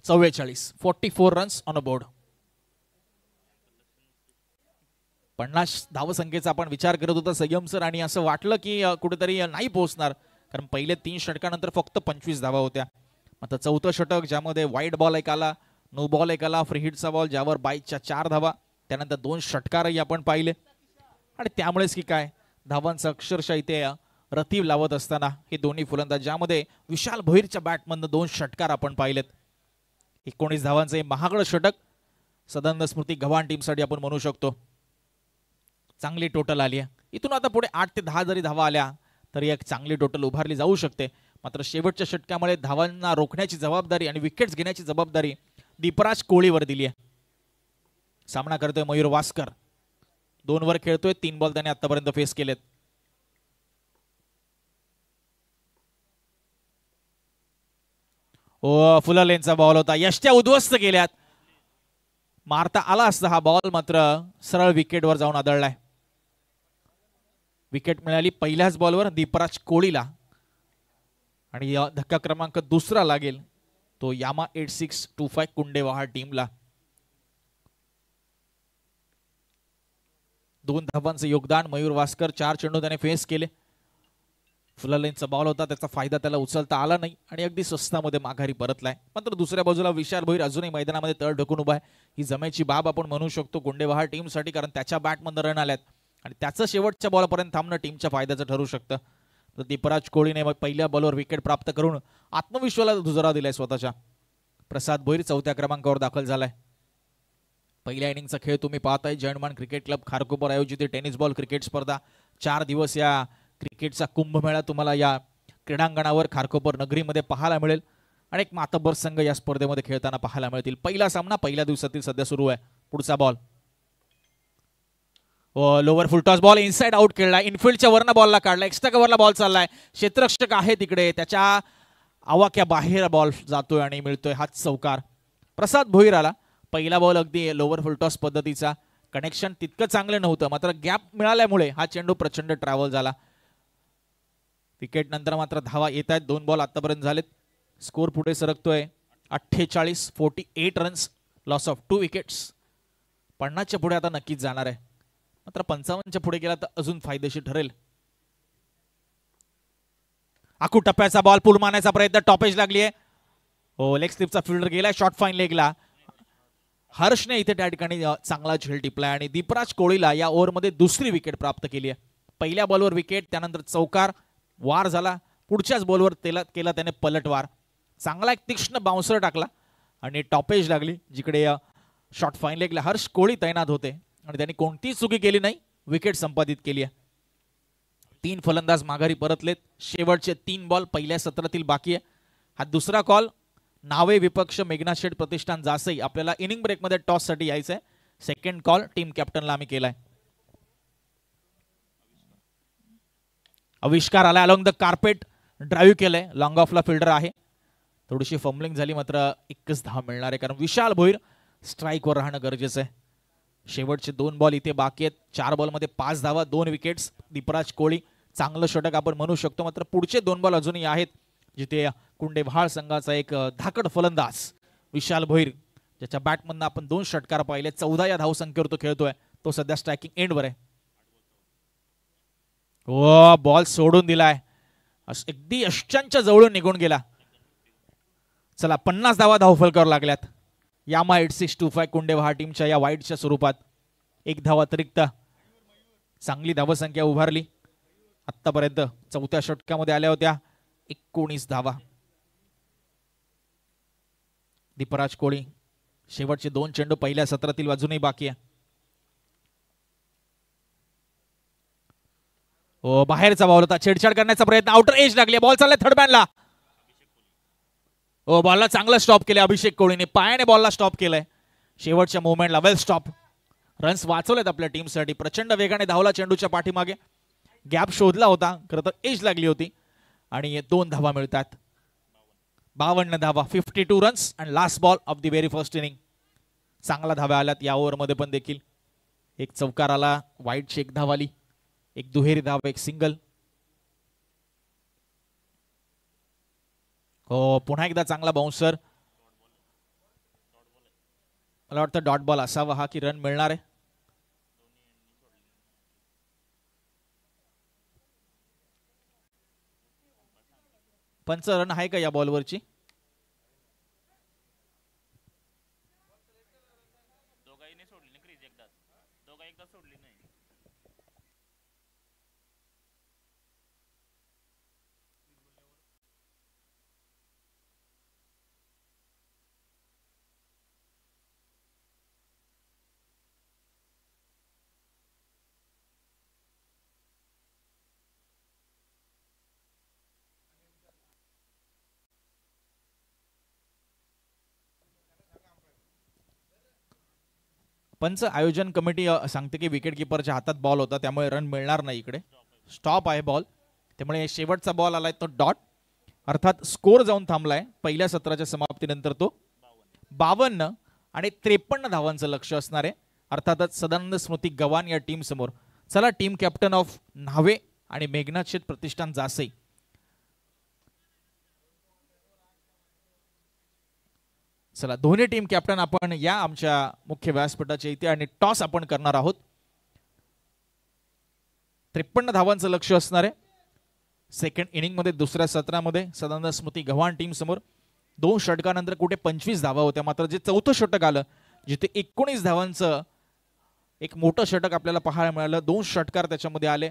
Speaker 1: 44 रन्स ऑन अ बोर्ड. 50 धावसंख्येचा आपण विचार करत होता संयम सर आणि असं वाटलं की कुठेतरी नाही पोहोचणार, कारण पहिले 3 षटकानंतर फक्त 25 धावा होत्या. आता चौथं षटक ज्यामध्ये वाईड बॉल एक आला, नो बॉल एक आला, फ्री हिटचा बॉल ज्यावर बाईकच्या 4 धावा, त्यानंतर 2 षटकारही आपण पाहिले आणि त्यामुळेच की काय धावांचा अक्षरशः इथे रतीब लावत असताना हे दोन्ही फलंदाज, ज्यामध्ये विशाल भोईरच्या बॅटमधनं 2 षटकार आपण पाहिलेत. 19 धावांचं हे महागडं षटक सदन स्मृती गव्हाण टीमसाठी आपण म्हणू शकतो. चांगली टोटल आली आहे. इथून आता पुढे 8 ते 10 जरी धावा आल्या तरी एक चांगली टोटल उभारली जाऊ शकते. मात्र शेवटच्या षटकामुळे धावांना रोखण्याची जबाबदारी आणि विकेट्स घेण्याची जबाबदारी दीपराज कोळीवर दिली आहे. सामना करतोय मयूर वास्कर. 2 वर खेळतोय, 3 बॉल त्याने आतापर्यंत फेस केलेत. ओ, फुल लेनचा बॉल होता, यष्ट्या उद्ध्वस्त केल्यात. मारता आला असता हा बॉल, मात्र सरळ विकेटवर जाऊन आदळलाय. विकेट मिळाली पहिल्याच बॉलवर दीपराज कोळीला आणि धक्का क्रमांक 2 लागेल तो यामा 8625 कुंडेवाहा टीमला. 2 धावांचं योगदान मयूर वास्कर. 4 चेंडू त्याने फेस केले. फुल लेनचा बॉल होता, त्याचा फायदा त्याला उचलता आला नाही आणि अगदी स्वस्तामध्ये माघारी परतलाय. मात्र दुसऱ्या बाजूला विशाल भोईर अजूनही मैदानामध्ये तळ ढकून उभा आहे. ही जमेची बाब आपण म्हणू शकतो कुंडेवाहा टीमसाठी, कारण त्याच्या बॅटमधून रन आल्यात आणि त्याचं शेवटच्या बॉलपर्यंत थांबणं टीमच्या फायद्याचं ठरू शकतं. तर दीपराज कोळीने पहिल्या बॉलवर विकेट प्राप्त करून आत्मविश्वासाला दुजोरा दिलाय स्वतःच्या. प्रसाद भोईर 4थ्या क्रमांकावर दाखल झालाय. पहिल्या इनिंगचा खेळ तुम्ही पाहताय. जयंतमान क्रिकेट क्लब खारकोपर आयोजित टेनिस बॉल क्रिकेट स्पर्धा. 4 दिवस या क्रिकेटचा कुंभमेळा तुम्हाला या क्रीडांगणावर खारकोपर नगरीमध्ये पाहायला मिळेल. अनेक मातब्बर संघ या स्पर्धेमध्ये खेळताना पाहायला मिळतील. पहिला सामना पहिल्या दिवसातील सध्या सुरू आहे. पुढचा ball lower full toss ball inside out खेळलाय. इनफिल्डच्या वरना बॉलला काढला, एक्स्ट्रा कव्हरला बॉल चाललाय. क्षेत्ररक्षक आहे तिकडे, त्याच्या आवाक्या बाहेर बॉल जातोय आणि मिळतोय हाच चौकार. प्रसाद भोईर आला. पहिला बॉल अगदी लोवर फुलटॉस पद्धतीचा, कनेक्शन तितकं चांगलं नव्हतं, मात्र गॅप मिळाल्यामुळे हा चेंडू प्रचंड ट्रॅव्हल झाला. विकेट नंतर मात्र धावा येत आहेत. 2 बॉल आतापर्यंत झालेत. स्कोर पुढे सरकतोय 48 रन्स, लॉस ऑफ 2 विकेट्स. 50च्या पुढे आता नक्कीच जाणार आहे, मात्र 55च्या पुढे गेला तर अजून फायदेशीर ठरेल. आखू टप्प्याचा बॉल पूल मारण्याचा प्रयत्न, टॉपेज लागली आहे. हो, लेग स्लिपचा फिल्डर गेलाय शॉर्ट फाईन लेगला. हर्षने इथे त्या ठिकाणी चांगला झेल टिपलाय आणि दीपराज कोळीला या ओव्हरमध्ये 2री विकेट प्राप्त केली आहे. पहिल्या बॉलवर विकेट, त्यानंतर चौकार, वार झाला. पुढच्याच बॉलवर केला त्याने पलटवार. चांगला एक तीक्ष्ण बाउन्सर टाकला आणि टॉपेज लागली, जिकडे शॉर्ट फाईन लेगला हर्ष कोळी तैनात होते आणि त्यांनी कोणतीही चुकी केली नाही, विकेट संपादित केली आहे. 3 फलंदाज माघारी परतलेत. शेवटचे 3 बॉल पहिल्या सत्रातील बाकी आहे. हा दुसरा कॉल. नावे विपक्ष मेघना शेठ प्रतिष्ठान जासई. आपल्याला इनिंग ब्रेकमध्ये टॉस साठी यायचंय. सेकंड कॉल टीम कॅप्टनला आम्ही केलाय. आविष्कार आला अलॉंग द कार्पेट, ड्राईव्ह केलंय. लॉंग ऑफला फिल्डर आहे. थोडीशी फंबलिंग झाली, मात्र 1च धाव मिळणार आहे, कारण विशाल भोईर स्ट्राईकवर राहणं गरजेचं आहे. शेवटचे 2 बॉल इथे बाकी आहेत. 4 बॉलमध्ये 5 धावा, 2 विकेट्स. दीपराज कोळी चांगलं षटक आपण म्हणू शकतो, मात्र पुढचे 2 बॉल अजूनही आहेत, जिथे कुंडेवाहा संघाचा एक धाकड फलंदाज विशाल भोईर, ज्याच्या बॅटमधनं आपण 2 षटकार पाहिले. 14 या धावसंख्येवर तो खेळतोय. तो सध्या स्ट्रायकिंग एंडवर आहे. बॉल सोडून दिलाय, अगदी यष्ट्यांच्या जवळून निघून गेला. चला 50 धावा धावफलकावर लागल्यात. यामा 8625 कुंडेवाहा टीमच्या या वाईडच्या स्वरूपात 1 धाव अतिरिक्त चांगली धावसंख्या उभारली. आतापर्यंत चौथ्या षटकामध्ये आल्या होत्या 19 धावा. दीपराज कोळी शेवटचे 2 चेंडू पहिल्या सत्रातील अजूनही बाकी आहे. ओ बाहेरचा बॉल होता, छेडछाड करण्याचा प्रयत्न, आउटर एज लागली, बॉल चाललाय थर्ड मॅनला. ओ बॉलला चांगला स्टॉप केले अभिषेक कोळीने, पायाने बॉलला स्टॉप केलाय शेवटच्या मोमेंटला. वेल स्टॉप, रन्स वाचवलेत आपल्या टीमसाठी. प्रचंड वेगाने धावला चेंडूच्या पाठीमागे, गॅप शोधला होता, खरं तर एज लागली होती आणि 2 धावा मिळतात. 52 धावा, 52 runs and last ball of the very first inning. चांगला धावा आल्यात या ओव्हरमध्ये पण देखील. एक चौकार आला, वाईटची 1 धाव आली, एक दुहेरी धाव, एक सिंगल. हो पुन्हा एकदा चांगला बाउन्सर. मला वाटतं डॉट बॉल असावा हा की रन मिळणार आहे. पंच रन आहे का या बॉलवरची? पंच आयोजन कमिटी सांगते की विकेट किपरच्या हातात बॉल होता, त्यामुळे रन मिळणार नाही. इकडे स्टॉप आहे बॉल, त्यामुळे शेवटचा बॉल आलाय तो डॉट, अर्थात स्कोर जाऊन थांबलाय पहिल्या सत्राच्या समाप्तीनंतर तो 52 आणि 53 धावांचं लक्ष असणार आहे. अर्थातच सदानंद स्मृती गव्हाण या टीम समोर. चला टीम कॅप्टन ऑफ न्हावे आणि मेघनाथ शेठ प्रतिष्ठान जासई. चला दोन्ही टीम कॅप्टन आपण या आमच्या मुख्य व्यासपीठाच्या इथे आणि टॉस आपण करणार आहोत. 53 धावांचं लक्ष असणार आहे सेकंड इनिंग मध्ये. दुसऱ्या सत्रामध्ये सदानंद स्मृती गव्हाण टीम समोर 2 षटकानंतर कुठे 25 धावा होत्या, मात्र जे चौथं षटक आलं जिथे 19 धावांचं एक मोठं षटक आपल्याला पाहायला मिळालं. 2 षटकार त्याच्यामध्ये आले,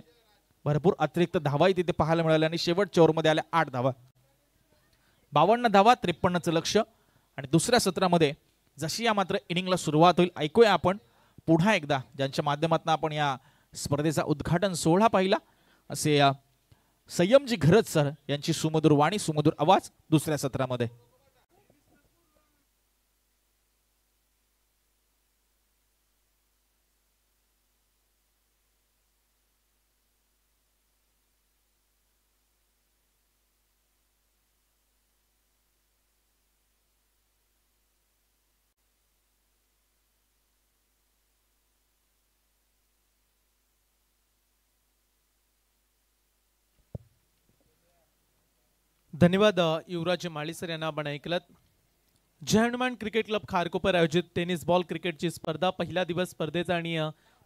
Speaker 1: भरपूर अतिरिक्त धावाही तिथे पाहायला मिळाल्या आणि शेवटच्या ओव्हरमध्ये आल्या 8 धावा. 52 धावा, 53चं लक्ष. आणि दुसऱ्या सत्रामध्ये जशी या मात्र इनिंगला सुरुवात होईल, ऐकूया आपण पुन्हा एकदा ज्यांच्या माध्यमातून आपण या स्पर्धेचा उद्घाटन सोहळा पाहिला असे संयमजी घरत सर यांची सुमधुर वाणी, सुमधुर आवाज दुसऱ्या सत्रामध्ये.
Speaker 2: धन्यवाद युवराज माळी सर यांना आपण ऐकलत. जय हनुमान क्रिकेट क्लब खारकोपर आयोजित टेनिस बॉल क्रिकेटची स्पर्धा पहिला दिवस स्पर्धेचा आणि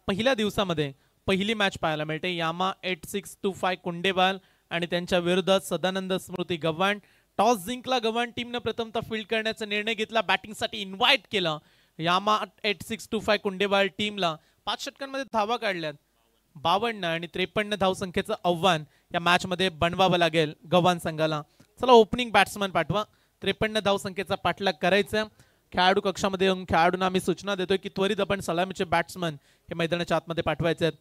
Speaker 2: पहिल्या दिवसामध्ये पहिली मॅच पाहायला मिळते. यामा 8625 कुंडेवाल आणि त्यांच्या विरोधात सदानंद स्मृती गव्हाण. टॉस जिंकला गव्हाण टीमने प्रथमतः फील्ड करण्याचा निर्णय घेतला, बॅटिंगसाठी इन्व्हाइट केलं यामा 8625 कुंडेवाल टीमला. 5 षटकांमध्ये धावा काढल्यात. 52 आणि 53 धावसंख्येचं आव्हान या मॅच मध्ये बनवावं लागेल गव्हाण संघाला. चला ओपनिंग बॅट्समन पाठवा. 53 धावसंख्येचा पाठलाग करायचा. खेळाडू कक्षामध्ये येऊन खेळाडूंना आम्ही सूचना देतोय की त्वरित आपण सलामीचे बॅट्समन हे मैदानाच्या आतमध्ये पाठवायचे आहेत.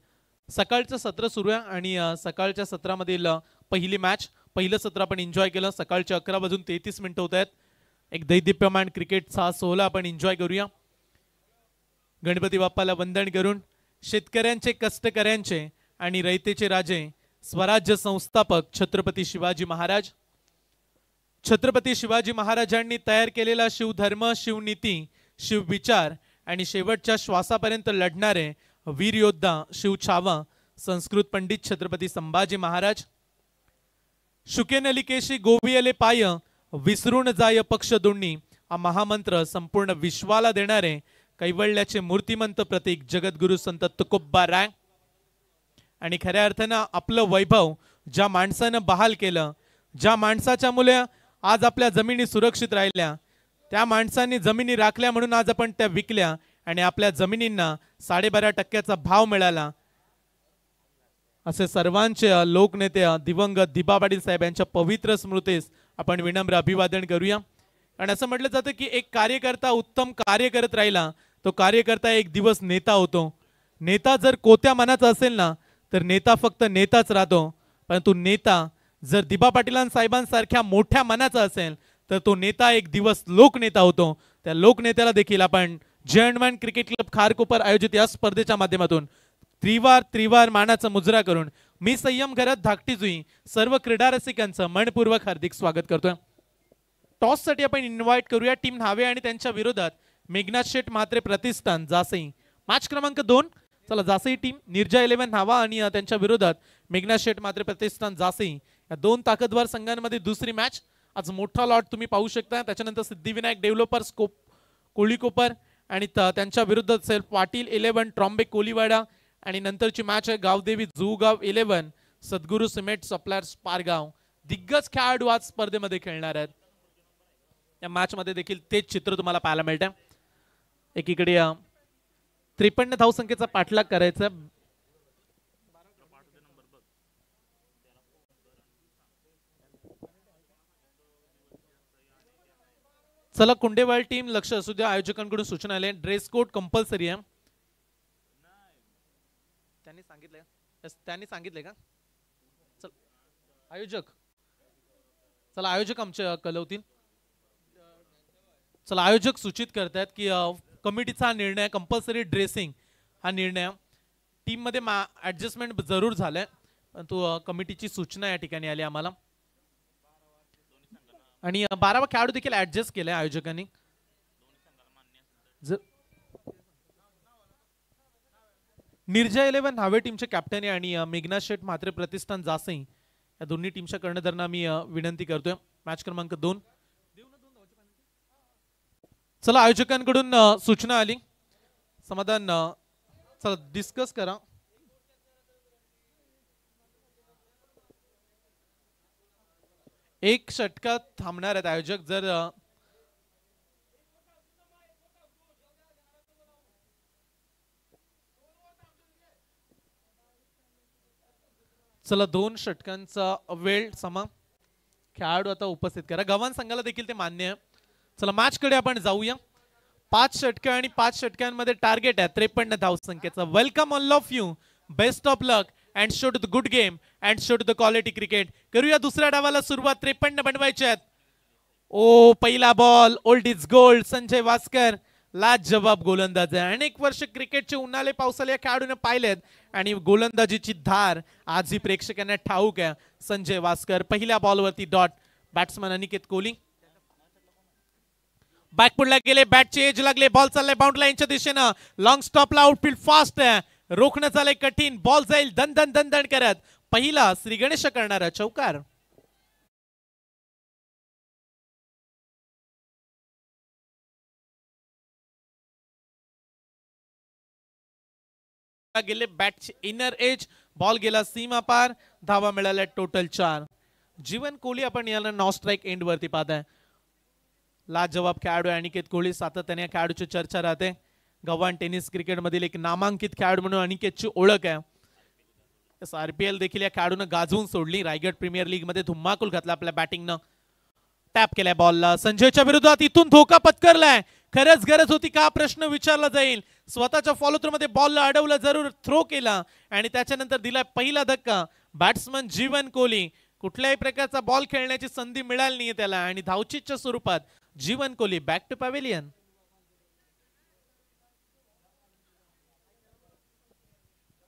Speaker 2: सकाळचं सत्र सुरू आहे आणि सकाळच्या सत्रामधील पहिली मॅच, पहिलं सत्र आपण एन्जॉय केलं. सकाळचे 11:33 होत आहेत. एक दैदिप्यमान क्रिकेटचा सोहळा आपण एन्जॉय करूया. गणपती बाप्पाला वंदन करून शेतकऱ्यांचे, कष्टकऱ्यांचे आणि रयतेचे राजे, स्वराज्य संस्थापक छत्रपती शिवाजी महाराज. छत्रपती शिवाजी महाराजांनी तयार केलेला शिवधर्म, शिवनीती, शिवविचार आणि शेवटच्या श्वासापर्यंत लढणारे वीर योद्धा शिवछावा संस्कृत पंडित छत्रपती संभाजी महाराज. शुकेन लिकेशी गोवियले पाय, विसरून जाय पक्ष दोन्ही हा महामंत्र संपूर्ण विश्वाला देणारे कैवल्याचे मूर्तिमंत प्रतीक जगद्गुरु संत तुकोबाराय. आणि खऱ्या अर्थानं आपलं वैभव ज्या माणसानं बहाल केलं, ज्या माणसाच्या मुले आज आपल्या जमिनी सुरक्षित राहिल्या, त्या माणसांनी जमिनी राखल्या म्हणून आज आपण त्या विकल्या आणि आपल्या जमिनींना 12.5% भाव मिळाला. असे सर्वांचे लोकनेते दिवंगत दिबा पाटील साहेब यांच्या पवित्र स्मृतीस आपण विनम्र अभिवादन करूया. आणि असं म्हटलं जातं की एक कार्यकर्ता उत्तम कार्य करत राहिला तो कार्यकर्ता एक दिवस नेता होतो. नेता जर कोत्या मनाचा असेल ना तर नेता फक्त नेताच राहतो, परंतु नेता जर दिबा पाटील साहेबांसारख्या मोठ्या मनाचा असेल तर तो नेता एक दिवस लोकनेता होतो. त्या लोकनेत्याला देखील आपण जयंटमॅन क्रिकेट क्लब खारकोपर आयोजित या स्पर्धेच्या माध्यमातून त्रिवार मानाचा मुजरा करून मी संयम घरात धाकटी जुई सर्व क्रीडा रसिकांचं मनपूर्वक हार्दिक स्वागत करतोय. टॉस साठी आपण इन्व्हाइट करूया टीम न्हावे आणि त्यांच्या विरोधात मेघनाथ शेठ म्हात्रे प्रतिष्ठान जासई. मॅच क्रमांक 2. चला जासई टीम निर्जा 11 न्हावा आणि त्यांच्या विरोधात मेघनाथ शेठ म्हात्रे प्रतिष्ठान जासई या दोन ताकदवार संघांमध्ये दुसरी मॅच. आज मोठा लॉट तुम्ही पाहू शकता. त्याच्यानंतर सिद्धिविनायक डेव्हलपर्स कोळीकोपर आणि त्यांच्या विरुद्ध सेल्फ पाटील 11 ट्रॉम्बे कोलीवाडा आणि नंतरची मॅच आहे गावदेवी जुगाव 11 सद्गुरू सिमेंट सप्लायर्स पारगाव. दिग्गज खेळाडू आज स्पर्धेमध्ये खेळणार आहेत. या मॅच मध्ये देखील तेच चित्र तुम्हाला पाहायला मिळतं. एकीकडे 53 धावसंख्येचा पाठलाग करायचा. चला कुंडेवाल टीम लक्ष असू द्या. आयोजकांकडून सूचना आल्या. ड्रेस कोड कंपल्सरी आहे. त्यांनी सांगितले का? चला आयोजक आमचे कळवतील. चला आयोजक सूचित करतात की कमिटीचा निर्णय कंपल्सरी ड्रेसिंग हा निर्णय टीम मध्ये ऍडजस्टमेंट जरूर झालाय, परंतु कमिटीची सूचना या ठिकाणी आली आम्हाला. आणि 12वा खेळाडू देखील ऍडजस्ट केलाय आयोजकांनी. निर्जा 11 न्हावे टीमचे कॅप्टन आणि मेघनाथ शेठ म्हात्रे प्रतिष्ठान जासई या दोन्ही टीमच्या कर्णधारांना मी विनंती करतोय. मॅच क्रमांक 2. चला आयोजकांकडून सूचना आली. समाधान चला डिस्कस करा. एक षटकात थांबणार आहेत आयोजक. जर चला 2 षटकांचा वेळ समा खेळाडू आता उपस्थित करा. गव्हाण संघाला देखील ते मान्य आहे. चला मॅच कडे आपण जाऊया. 5 षटके आणि 5 षटकांमध्ये टार्गेट आहे 53 धावसंख्येचा. Welcome all of you. Best of luck and show to the good game and show to the quality cricket. करूया दुसऱ्या डावाला सुरुवात. 53 बनवायचे आहेत. ओ पहिला ball old is gold. Sanjay Vaskar लाजवाब गोलंदाज आहे. अनेक वर्ष क्रिकेटचे उन्हाळे पावसाळे या खेळाडूने पाहिलेत आणि गोलंदाजीची धार आजही प्रेक्षकांना ठाऊक आहे. संजय वास्कर पहिल्या बॉलवरती डॉट. बॅट्समन अनिकेत कोहली बॅकपुडला गेले. बॅटचे एज लागले. बॉल चाललाय बाउंड्री लाईनच्या दिशेनं. लॉंग स्टॉपला आउटफील्ड फास्ट आहे. रोखणं चाललंय कठीण. बॉल जाईल दन दन दन दन करत. पहिला श्री गणेश करणारा चौकार. गेले बॅटचे इनर एज. बॉल गेला सीमा पार. धावा मिळाल्या टोटल 4. जीवन कोहली आपण याला नॉ स्ट्राईक एंड वरती पाहताय. लाजवाब खेळाडू अनिकेत कोहली. सातत्याने खेळाडूची चर्चा राहते. गव्हाण टेनिस क्रिकेट मधील एक नामांकित खेळाडू म्हणून अनिकेतची ओळख आहे. RPL देखील या खेळाडूने गाजवून सोडली. रायगड प्रीमियर लीग मध्ये धुमाकूल घातला आपल्या बॅटिंगनं. टॅप केलाय बॉलला. संजयच्या विरोधात इथून धोका पत्करलाय. खरंच गरज होती का प्रश्न विचारला जाईल. स्वतःच्या फॉलो थ्रू मध्ये बॉलला अडवलं. जरूर थ्रो केला आणि त्याच्यानंतर दिलाय पहिला धक्का. बॅट्समन जीवन कोहली कुठल्याही प्रकारचा बॉल खेळण्याची संधी मिळाली नाहीये त्याला आणि धावचीच्या स्वरूपात जीवन कोहली बॅक टू पॅव्हेलियन.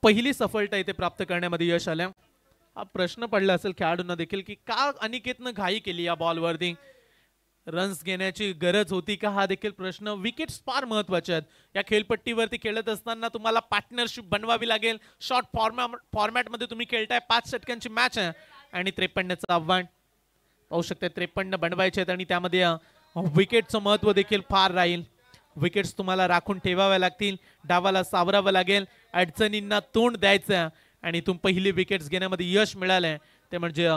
Speaker 2: पहिली सफलता इथे प्राप्त करण्यामध्ये यश आलं. हा प्रश्न पडला असेल खेळाडूंना देखील की का अनिकेतनं घाई केली या बॉलवरती. रन्स घेण्याची गरज होती का हा देखील प्रश्न. विकेट्स फार महत्वाचे आहेत. या खेळपट्टीवरती खेळत असताना तुम्हाला पार्टनरशिप बनवावी लागेल. शॉर्ट फॉर्मॅट मध्ये तुम्ही खेळताय. 5 षटकांची मॅच आहे आणि 53चं आव्हान पाहू शकता. 53 बनवायचे आहेत आणि त्यामध्ये विकेटचं महत्व देखील फार राहील. विकेट्स तुम्हाला राखून ठेवाव्या लागतील. डावाला सावरावं लागेल. अडचणींना तोंड द्यायचं आणि इथून पहिली विकेट्स घेण्यामध्ये यश मिळालंय ते म्हणजे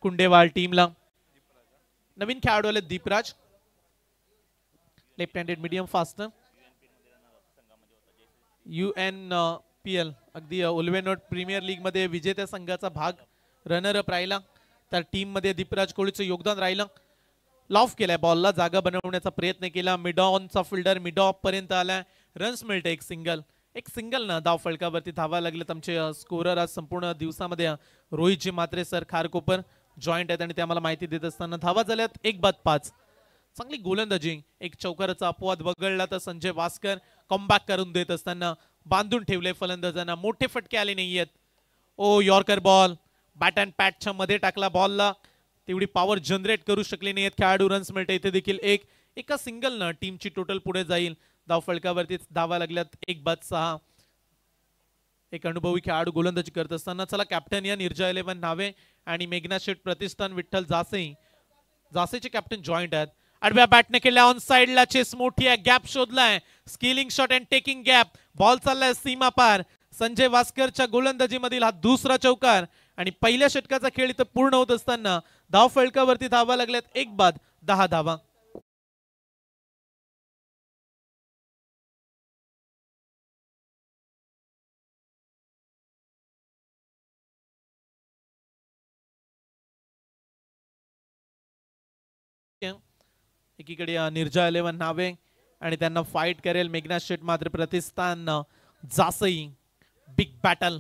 Speaker 2: कुंडेवाल टीमला. नवीन खेळाडू आले Deepraj, left handed medium faster. UNPL अगदी उल्वेनोट प्रीमियर लीग मध्ये विजेत्या संघाचा भाग रनर अप राहिला. त्या टीम मध्ये दीपराज कोळीचं योगदान राहिलं. लॉफ केलाय, बॉलला जागा बनवण्याचा प्रयत्न केला. मिड ऑनचा फिल्डर मिड ऑफ पर्यंत आलाय. रन्स मिळते एक सिंगल ना धाव फलकावरती धावा लागलेत आमचे स्कोरर आज संपूर्ण दिवसामध्ये रोहितजी मात्रे सर खारकोपर जॉईंट आहेत आणि ते आम्हाला माहिती देत असताना धावा झाल्यात 1-5. चांगली गोलंदाजी, एक चौकाराचा अपवाद वगळला तर संजय वास्कर कमबॅक करून देत असताना बांधून ठेवले फलंदाजांना. मोठे फटके आले नाहीयेत. ओ यॉर्कर बॉल बॅट अँड पॅटच्या मध्ये टाकला. बॉलला तेवढी पॉवर जनरेट करू शकले नाहीयेत खेळाडू. रन्स मिळते इथे देखील एका सिंगलनं टीमची टोटल पुढे जाईल. धाव फलकावरती धावा लागल्यात 1-6. एक अनुभवी खेळाडू गोलंदाजी करत असताना चला कॅप्टन या निर्जा 11 नावे आणि मेघना शेठ प्रतिष्ठान विठ्ठल जासेचे कॅप्टन जॉईंट आहेत. आडव्या बॅटने केल्या ऑन साइडला चेस मोठी आहे. गॅप शोधलाय. Skilling shot and taking gap. Ball चाललाय सीमा पार. संजय वास्करच्या गोलंदाजी मधील हा दुसरा चौकार आणि पहिल्या षटकाचा खेळ इथं पूर्ण होत असताना धाव फलकावरती धावा लागल्यात 1-10 धावा. एकीकडे निर्जा 11 नावे आणि त्यांना फाईट करेल मेघना शेठ मात्र प्रतिष्ठान जासई. Big battle.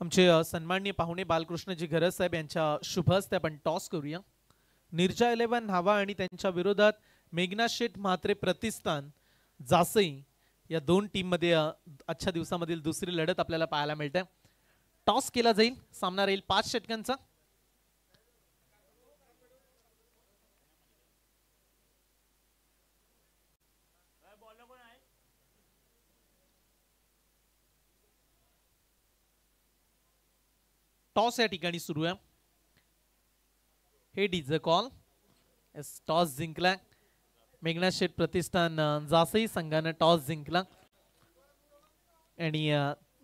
Speaker 2: आमचे सन्माननीय पाहुणे बालकृष्णजी घरज साहेब यांच्या शुभ हस्ते आपण टॉस करूया. निर्जा 11 नावा आणि त्यांच्या विरोधात मेघना शेठ म्हात्रे प्रतिष्ठान जासई या दोन टीम मध्ये आजच्या दिवसामधील दुसरी लढत आपल्याला पाहायला मिळते. टॉस केला जाईल. सामना राहील 5 षटकांचा. टॉस या ठिकाणी सुरू आहे. Head is a call. Toss जिंकला मेघना शेठ प्रतिष्ठान जासई संघाने टॉस जिंकला आणि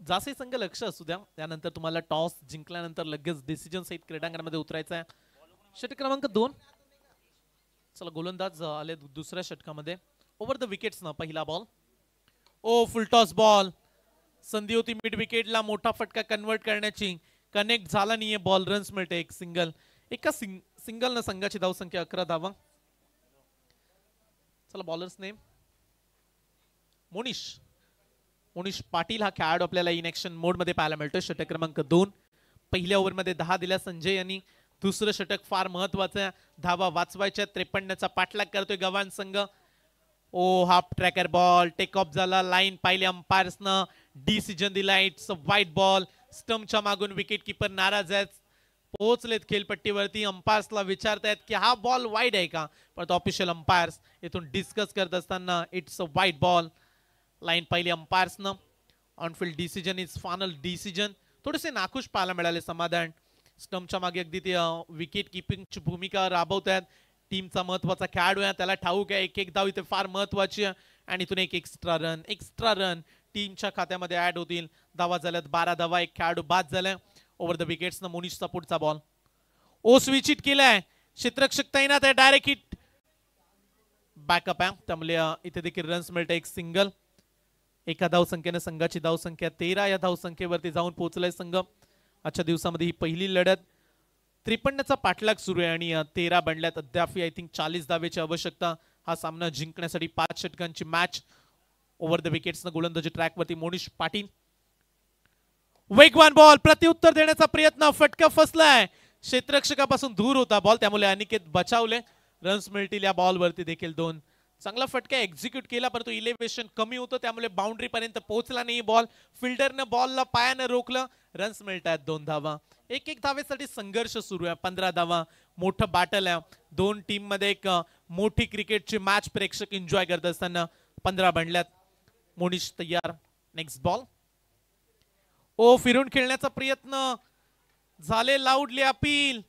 Speaker 2: जासई संघ लक्ष असू द्या. त्यानंतर तुम्हाला टॉस जिंकल्यानंतर लगेच डिसिजन सहित क्रीडांगणामध्ये उतरायचं आहे. षटक क्रमांक 2. चला गोलंदाज आले दुसऱ्या षटकामध्ये. ओव्हर द विकेट्स ना पहिला बॉल. ओ फुल टॉस बॉल. संधी होती मिड विकेटला मोठा फटका कन्वर्ट करण्याची. कनेक्ट झाला नाहीये बॉल. रन्स मिळते एक सिंगल. एका सिंगल न संघाची धावसंख्या 11 धावा. चला बॉलर्स नेम मोनिश पाटील हा खेळाडू आपल्याला इन ऍक्शन मोड मध्ये पाहायला मिळतोय. षटक क्रमांक 2. पहिल्या ओव्हरमध्ये 10 दिल्या संजय यांनी. दुसरं षटक फार महत्वाचं. धावा वाचवायच्या. 53चा पाठलाग करतोय गव्हाण संघ. ओ half tracker ball take off झाला. लाईन पाहिली अंपायर्सनं. डिसिजन दिला. इट्स अ वाईट बॉल. स्टंपच्या मागून विकेट किपर नाराज आहेत. पोहोचलेत खेळपट्टीवरती. अंपायर्सला विचारतायत की हा बॉल वाईड आहे का, पण ऑफिशियल अंपायर्स इथून डिस्कस करत असताना इट्स अ वाईट बॉल. लाईन पाहिली अंपायर्सनं. On field decision is final decision. थोडेसे नाखुश पाहायला मिळाले समाधान. स्टंपच्या मागे अगदी ते विकेट किपिंगची भूमिका राबवतात. टीमचा महत्वाचा खेळाडू आहे. त्याला ठाऊक आहे एक धाव इथे फार महत्वाची आहे आणि इथून एक एक्स्ट्रा रन टीमच्या खात्यामध्ये ऍड होतील. धावा झाल्यात 12 धावा. एक खेळाडू बाद झालाय. ओव्हर द विकेट्स न मोनिशचा पुढचा बॉल. ओ स्विच हिट केलाय. क्षेत्ररक्षक तैनात आहे. डायरेक्ट हिट बॅकअप आहे. त्यामुळे इथे देखील रन्स मिळते एक सिंगल. एका धावसंख्येने संघाची धावसंख्या 13 या धावसंख्येवरती जाऊन पोहोचलाय संघ. आजच्या दिवसामध्ये ही पहिली लढत. 53चा पाठलाग सुरू आहे आणि 13 बनल्यात. अद्याप आय थिंक 40 धावेची आवश्यकता हा सामना जिंकण्यासाठी. 5 षटकांची मॅच. ओव्हर द विकेट्स न गोलंदाजी ट्रॅकवरती मोनिश पाटील. वेगवान बॉल. प्रत्युत्तर देण्याचा प्रयत्न. फटका फसलाय. क्षेत्ररक्षकापासून दूर होता बॉल त्यामुळे अनिकेत बचावले. रन्स मिळतील या बॉल वरती देखील 2. चांगला फटका एक्झिक्यूट केला परंतु इलेव्हेशन कमी होतं त्यामुळे बाउंड्री पर्यंत पोहोचला नाही बॉल. फिल्डरनं बॉलला पायानं रोखलं. रन्स मिळतात 2 धावा. एक धावेसाठी संघर्ष सुरू आहे. 15 धावा. मोठं बॅटल आहे. 2 टीम मध्ये एक मोठी क्रिकेटची मॅच प्रेक्षक एन्जॉय करत असताना 15 बनल्यात. मोनिश तयार. Next ball. ओ फिरून खेळण्याचा प्रयत्न झाले. लाऊडली अपील.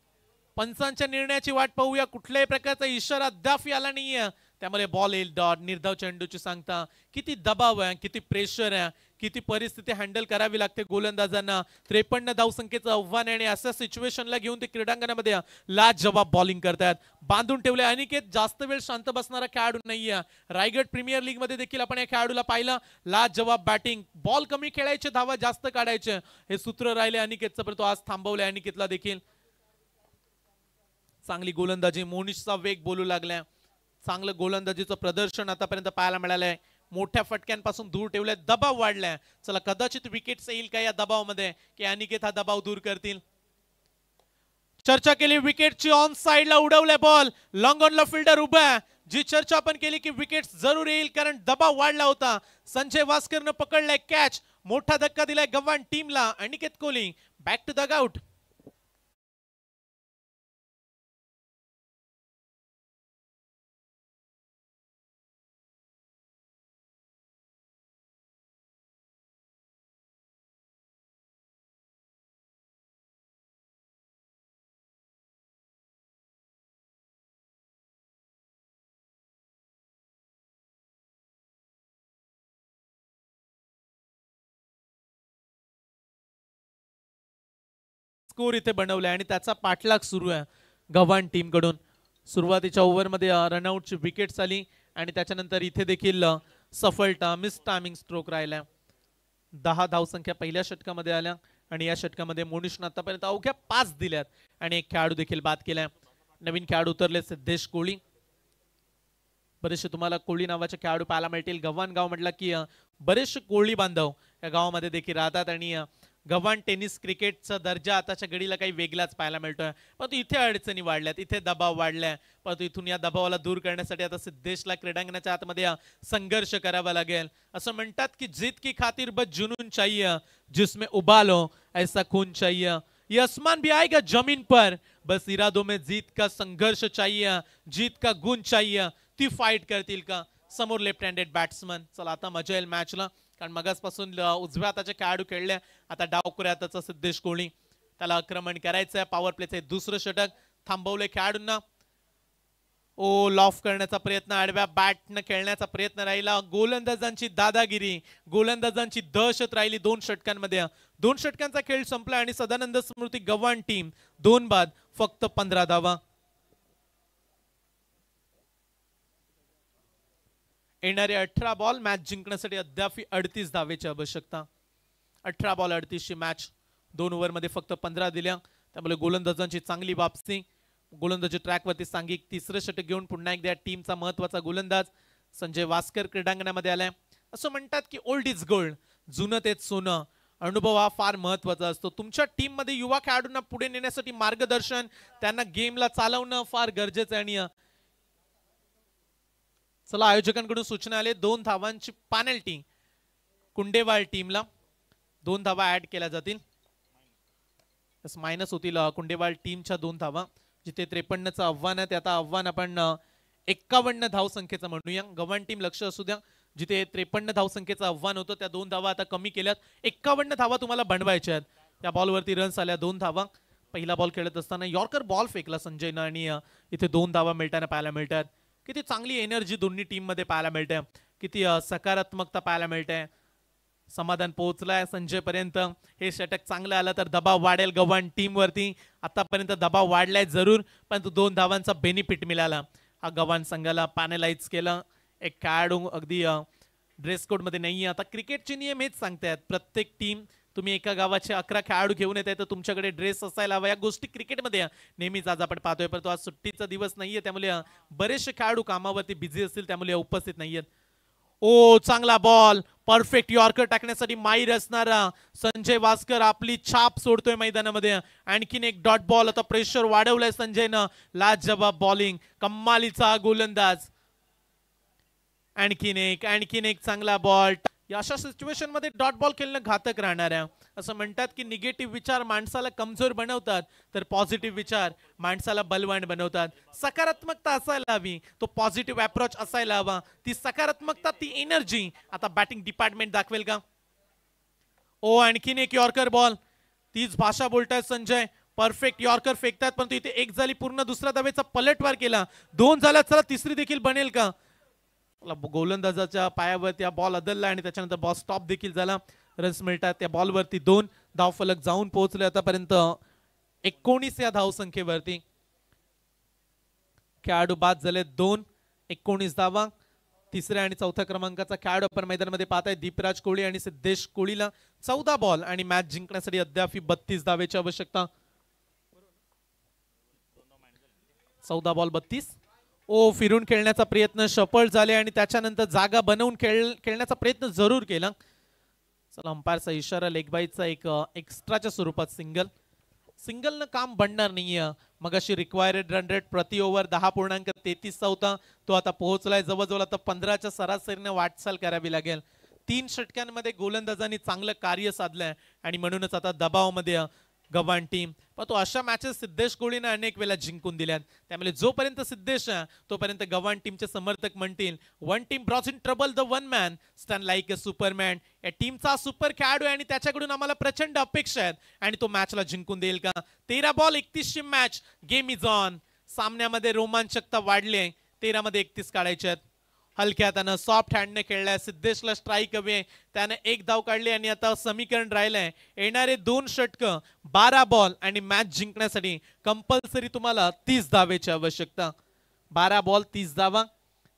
Speaker 2: पंचांच्या निर्णयाची वाट पाहूया. कुठल्याही प्रकारचा इशारा अद्याप आला नाहीये. त्यामुळे बॉल येईल डॉट. निर्धाव चेंडूची सांगता. किती दबाव आहे, किती प्रेशर आहे, किती परिस्थिती हँडल करावी लागते गोलंदाजांना. 53 धावसंख्येचं आव्हान आहे आणि अशा सिच्युएशनला घेऊन ते क्रीडांगणामध्ये लाजवाब बॉलिंग करतात. बांधून ठेवले. अनिकेत जास्त वेळ शांत बसणारा खेळाडू नाहीये. रायगड प्रीमियर लीग मध्ये देखील आपण या खेळाडूला पाहिलं. लाजवाब बॅटिंग. बॉल कमी खेळायचे, धावा जास्त काढायचे, हे सूत्र राहिले अनिकेतचं, परंतु आज थांबवले अनिकेतला देखील. चांगली गोलंदाजी. मोनिशचा वेग बोलू लागलाय. चांगलं गोलंदाजीचं प्रदर्शन आतापर्यंत पाहायला मिळालंय. मोठ्या फटक्यांपासून दूर ठेवलाय. दबाव वाढलाय. चला कदाचित विकेट्स येईल का या दबावामध्ये, की अनिकेत हा दबाव दूर करतील. चर्चा केली विकेटची. ऑन साइडला उडवलाय बॉल. लॉंग ऑनला फिल्डर उभा आहे. जी चर्चा आपण केली की विकेट जरूर येईल कारण दबाव वाढला होता. संजय वास्करनं पकडलाय कॅच. मोठा धक्का दिलाय गव्हाण टीमला. Aniket Kohli back to the out. Score इथे बनवलाय आणि त्याचा पाठलाग सुरू आहे गव्हाण टीम कडून. सुरुवातीच्या ओव्हरमध्ये रनआउटची विकेट आली आणि त्याच्यानंतर इथे देखील सफलता मिस टायमिंग स्ट्रोक राहिला. 10 धावसंख्या पहिल्या षटकामध्ये आल्या आणि या षटकामध्ये मोनिशनं आतापर्यंत अवघ्या 5 दिल्यात आणि एक खेळाडू देखील बाद केलाय. नवीन खेळाडू उतरले सिद्धेश कोहली. बरेचसे तुम्हाला कोहली नावाचे खेळाडू पाहायला मिळतील. गव्हाण गाव म्हटलं की बरेचसे कोहली बांधव या गावामध्ये देखील राहतात आणि गव्हाण टेनिस क्रिकेटचा दर्जा आताच्या घडीला काही वेगळाच पाहायला मिळतोय. परंतु इथे अडचणी वाढल्यात, इथे दबाव वाढलाय. परंतु इथून या दबावाला दूर करण्यासाठी आता सिद्धेशला क्रीडांगणाच्या आतमध्ये संघर्ष करावा लागेल. असं म्हणतात की जीत की खातिर बस जुनून चाहिए, जिसमें उबालो ऐसा खून चाहिए. ये आसमान भी आएगा जमीन पर, बस इरादों में जीत का संघर्ष चाहिए, जीत का गुण चाहिए. ती फाईट करतील का समोर लेफ्ट हँडेड बॅट्समन. चला आता मजा येईल मॅचला कारण मगासपासून उजव्या हाताचे खेळाडू खेळले. आता डावखुऱ्या हाताचा सिद्धेश कोहली. त्याला आक्रमण करायचंय. पॉवर प्लेचे दुसरं षटक. थांबवले खेळाडूंना. ओ लॉफ करण्याचा प्रयत्न, आडव्या बॅटनं खेळण्याचा प्रयत्न राहिला. गोलंदाजांची दादागिरी, गोलंदाजांची दहशत राहिली 2 षटकांमध्ये. 2 षटकांचा खेळ संपला आणि सदानंद स्मृती गव्हाण टीम 2 बाद फक्त 15 धावा. येणारे 18 बॉल मॅच जिंकण्यासाठी अद्याप 38 धावेची आवश्यकता. 18 बॉल 38 ची मॅच. 2 ओव्हरमध्ये फक्त 15 दिल्या. त्यामुळे गोलंदाजांची चांगली वापसी. गोलंदाजी ट्रॅकवरती सांघिक तिसरं षटक घेऊन पुन्हा एकदा टीमचा महत्वाचा गोलंदाज संजय वास्कर क्रीडांगणामध्ये आलाय. असं म्हणतात की ओल्ड इज गोल्ड, जुनं तेच सोनं. अनुभव हा फार महत्वाचा असतो. तुमच्या टीम मध्ये युवा खेळाडूंना पुढे नेण्यासाठी मार्गदर्शन, त्यांना गेमला चालवणं फार गरजेचं आहे. आणि चला आयोजकांकडून सूचना आले 2 धावांची पेनल्टी कुंडेवाल टीमला. 2 धावा ऍड केल्या जातील. मायनस होतील कुंडेवाल टीमच्या 2 धावा. जिथे 53चं आव्हान आहे ते आता आव्हान आपण 51 धावसंख्येचं म्हणूया. गव्हाण टीम लक्ष असू द्या. जिथे 53 धावसंख्येचं आव्हान होतं त्या 2 धावा आता कमी केल्यात. 51 धावा तुम्हाला बनवायच्या आहेत. त्या बॉलवरती रन्स आल्या 2 धावा. पहिला बॉल खेळत असताना यॉर्कर बॉल फेकला संजयनं आणि इथे 2 धावा मिळताना पाहायला मिळतात. किती चांगली एनर्जी दोन्ही टीम मध्ये पाहायला मिळते. किती सकारात्मकता पाहायला मिळते. समाधान पोहोचलाय संजय पर्यंत. हे षटक चांगलं आलं तर दबाव वाढेल गव्हाण टीम वरती. आतापर्यंत दबाव वाढलाय जरूर, परंतु 2 धावांचा बेनिफिट मिळाला. हा गव्हाण संघाला पॅनलाइज केलं. एक खेळाडू अगदी ड्रेस कोड मध्ये नाहीये. आता क्रिकेटचे नियम हेच सांगतायत. प्रत्येक टीम तुम्ही एका गावाचे 11 खेळाडू घेऊन येताय तर तुमच्याकडे ड्रेस असायला हवा. या गोष्टी क्रिकेटमध्ये नेहमीच आज आपण पाहतोय. परंतु आज सुट्टीचा दिवस नाहीये त्यामुळे बरेचसे खेळाडू कामावरती बिझी असतील त्यामुळे उपस्थित नाहीयेत. ओ चांगला बॉल. परफेक्ट यॉर्कर टाकण्यासाठी माहीर असणारा संजय वास्कर आपली छाप सोडतोय मैदानामध्ये. आणखीन एक डॉट बॉल. आता प्रेशर वाढवलंय संजयनं. लाजवाब बॉलिंग. कम्मालीचा गोलंदाज. आणखीन एक चांगला बॉल. या अशा सिच्युएशन मध्ये डॉट बॉल खेळणं घातक राहणार आहे. असं म्हणतात की निगेटिव्ह विचार माणसाला कमजोर बनवतात तर पॉझिटिव्ह विचार माणसाला बलवान बनवतात. सकारात्मकता असायला हवी. तो पॉझिटिव्ह अप्रोच असायला हवा. ती सकारात्मकता, ती एनर्जी आता बॅटिंग डिपार्टमेंट दाखवेल का. ओ आणखीन एक यॉर्कर बॉल. तीच भाषा बोलतायत संजय. परफेक्ट यॉर्कर फेकतात परंतु इथे एक झाली पूर्ण. दुसऱ्या धावेचा पलटवार केला. 2 झाला. चला तिसरी देखील बनेल का. गोलंदाजाच्या पायावरती हा बॉल अदलला आणि त्याच्यानंतर बॉल स्टॉप देखील झाला. रन्स मिळतात त्या बॉलवरती 2 धावफलक जाऊन पोहोचले आतापर्यंत 19 या धावसंख्येवरती. खेळाडू बाद झाले 2. 19 धावा. तिसऱ्या आणि चौथ्या क्रमांकाचा खेळाडू आपण मैदानामध्ये पाहताय दीपराज कोळी आणि सिद्धेश कोळीला 14 बॉल आणि मॅच जिंकण्यासाठी अद्याप 32 धावेची आवश्यकता. 14 बॉल 32. फिरून खेळण्याचा प्रयत्न सफळ झाले आणि त्याच्यानंतर जागा बनवून खेळण्याचा प्रयत्न जरूर केला. चला अंपायरचा इशारा लेगबाईचा एक एक्स्ट्राच्या स्वरूपात सिंगलनं काम बनणार नाहीये. मग अशी रिक्वायर्ड रन रेट प्रति ओव्हर 10.33 होता. तो आता पोहोचलाय जवळजवळ आता 15च्या सरासरीने वाटचाल करावी लागेल. 3 षटकांमध्ये गोलंदाजांनी चांगलं कार्य साधलंय आणि म्हणूनच आता दबावामध्ये गव्हाण टीम. पण तो अशा मॅचेस सिद्धेश कोळीने अनेक वेळा जिंकून दिल्यात. त्यामुळे जोपर्यंत सिद्धेश तोपर्यंत गव्हाण टीमचे समर्थक म्हणतील one team brows in trouble the one man stand like a Superman. या टीमचा सुपर खेळाडू आहे आणि त्याच्याकडून आम्हाला प्रचंड अपेक्षा आहेत आणि तो मॅचला जिंकून देईल का. 13 ball 31 match. Game is on. सामन्यामध्ये रोमांचकता वाढली. 13 मध्ये 31 काढायचे आहेत. हलक्या हातानं सॉफ्ट हँडने खेळलाय. सिद्धेशला स्ट्राईक हवे. त्याने 1 धाव काढली आणि आता समीकरण राहिलंय येणारे 2 षटक 12 बॉल आणि मॅच जिंकण्यासाठी कंपल्सरी तुम्हाला 30 धावेची आवश्यकता. 12 बॉल 30 धावा.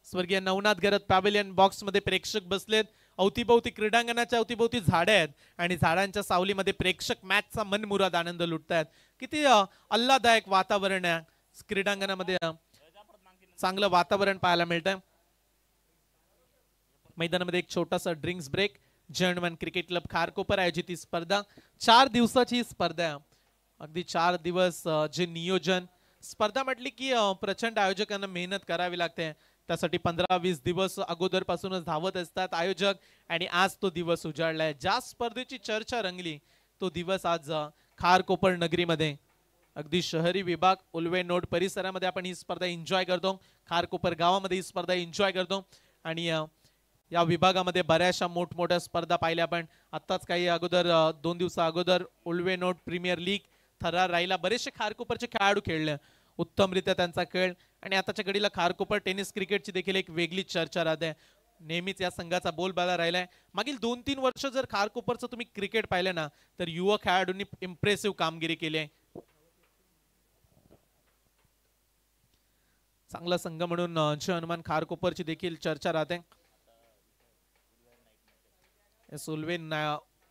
Speaker 2: स्वर्गीय नवनाथ गरत पॅव्हिलियन बॉक्स मध्ये प्रेक्षक बसलेत. अवतीभोवती क्रीडांगणाच्या अवतीभोवती झाडे आहेत आणि झाडांच्या सावलीमध्ये प्रेक्षक मॅचचा मनमुराद आनंद लुटतायत. किती आल्हाददायक वातावरण आहे. क्रीडांगणामध्ये चांगलं वातावरण पाहायला मिळतंय. मैदानामध्ये एक छोटासा drinks break. German cricket club Kharkopar आयोजित ही स्पर्धा 4 दिवसाची स्पर्धा आहे. अगदी 4 दिवस जे नियोजन. स्पर्धा म्हटली की प्रचंड आयोजकांना मेहनत करावी लागते. त्यासाठी 15-20 दिवस अगोदरपासूनच धावत असतात आयोजक आणि आज तो दिवस उजाडलाय. ज्या स्पर्धेची चर्चा रंगली तो दिवस आज खारकोपर नगरीमध्ये अगदी शहरी विभाग उल्वेनोड परिसरामध्ये आपण ही स्पर्धा एन्जॉय करतो. खारकोपर गावामध्ये ही स्पर्धा एन्जॉय करतो आणि या विभागामध्ये बऱ्याचशा मोठमोठ्या स्पर्धा पाहिल्या आपण. आत्ताच काही अगोदर 2 दिवसा अगोदर उल्वेनोड प्रीमियर लीग थरार राहिला. बरेचसे खारकोपरचे खेळाडू खेळले. उत्तमरित्या त्यांचा खेळ आणि आताच्या घडीला खारकोपर टेनिस क्रिकेटची देखील एक वेगळी चर्चा राहते. नेहमीच या संघाचा बोलबाला राहिलाय. मागील 2-3 वर्ष जर खारकोपरचं तुम्ही क्रिकेट पाहिलं ना तर युवा खेळाडूंनी इम्प्रेसिव्ह कामगिरी केली आहे. चांगला संघ म्हणून जय हनुमान खारकोपरची देखील चर्चा राहते. सुलवेन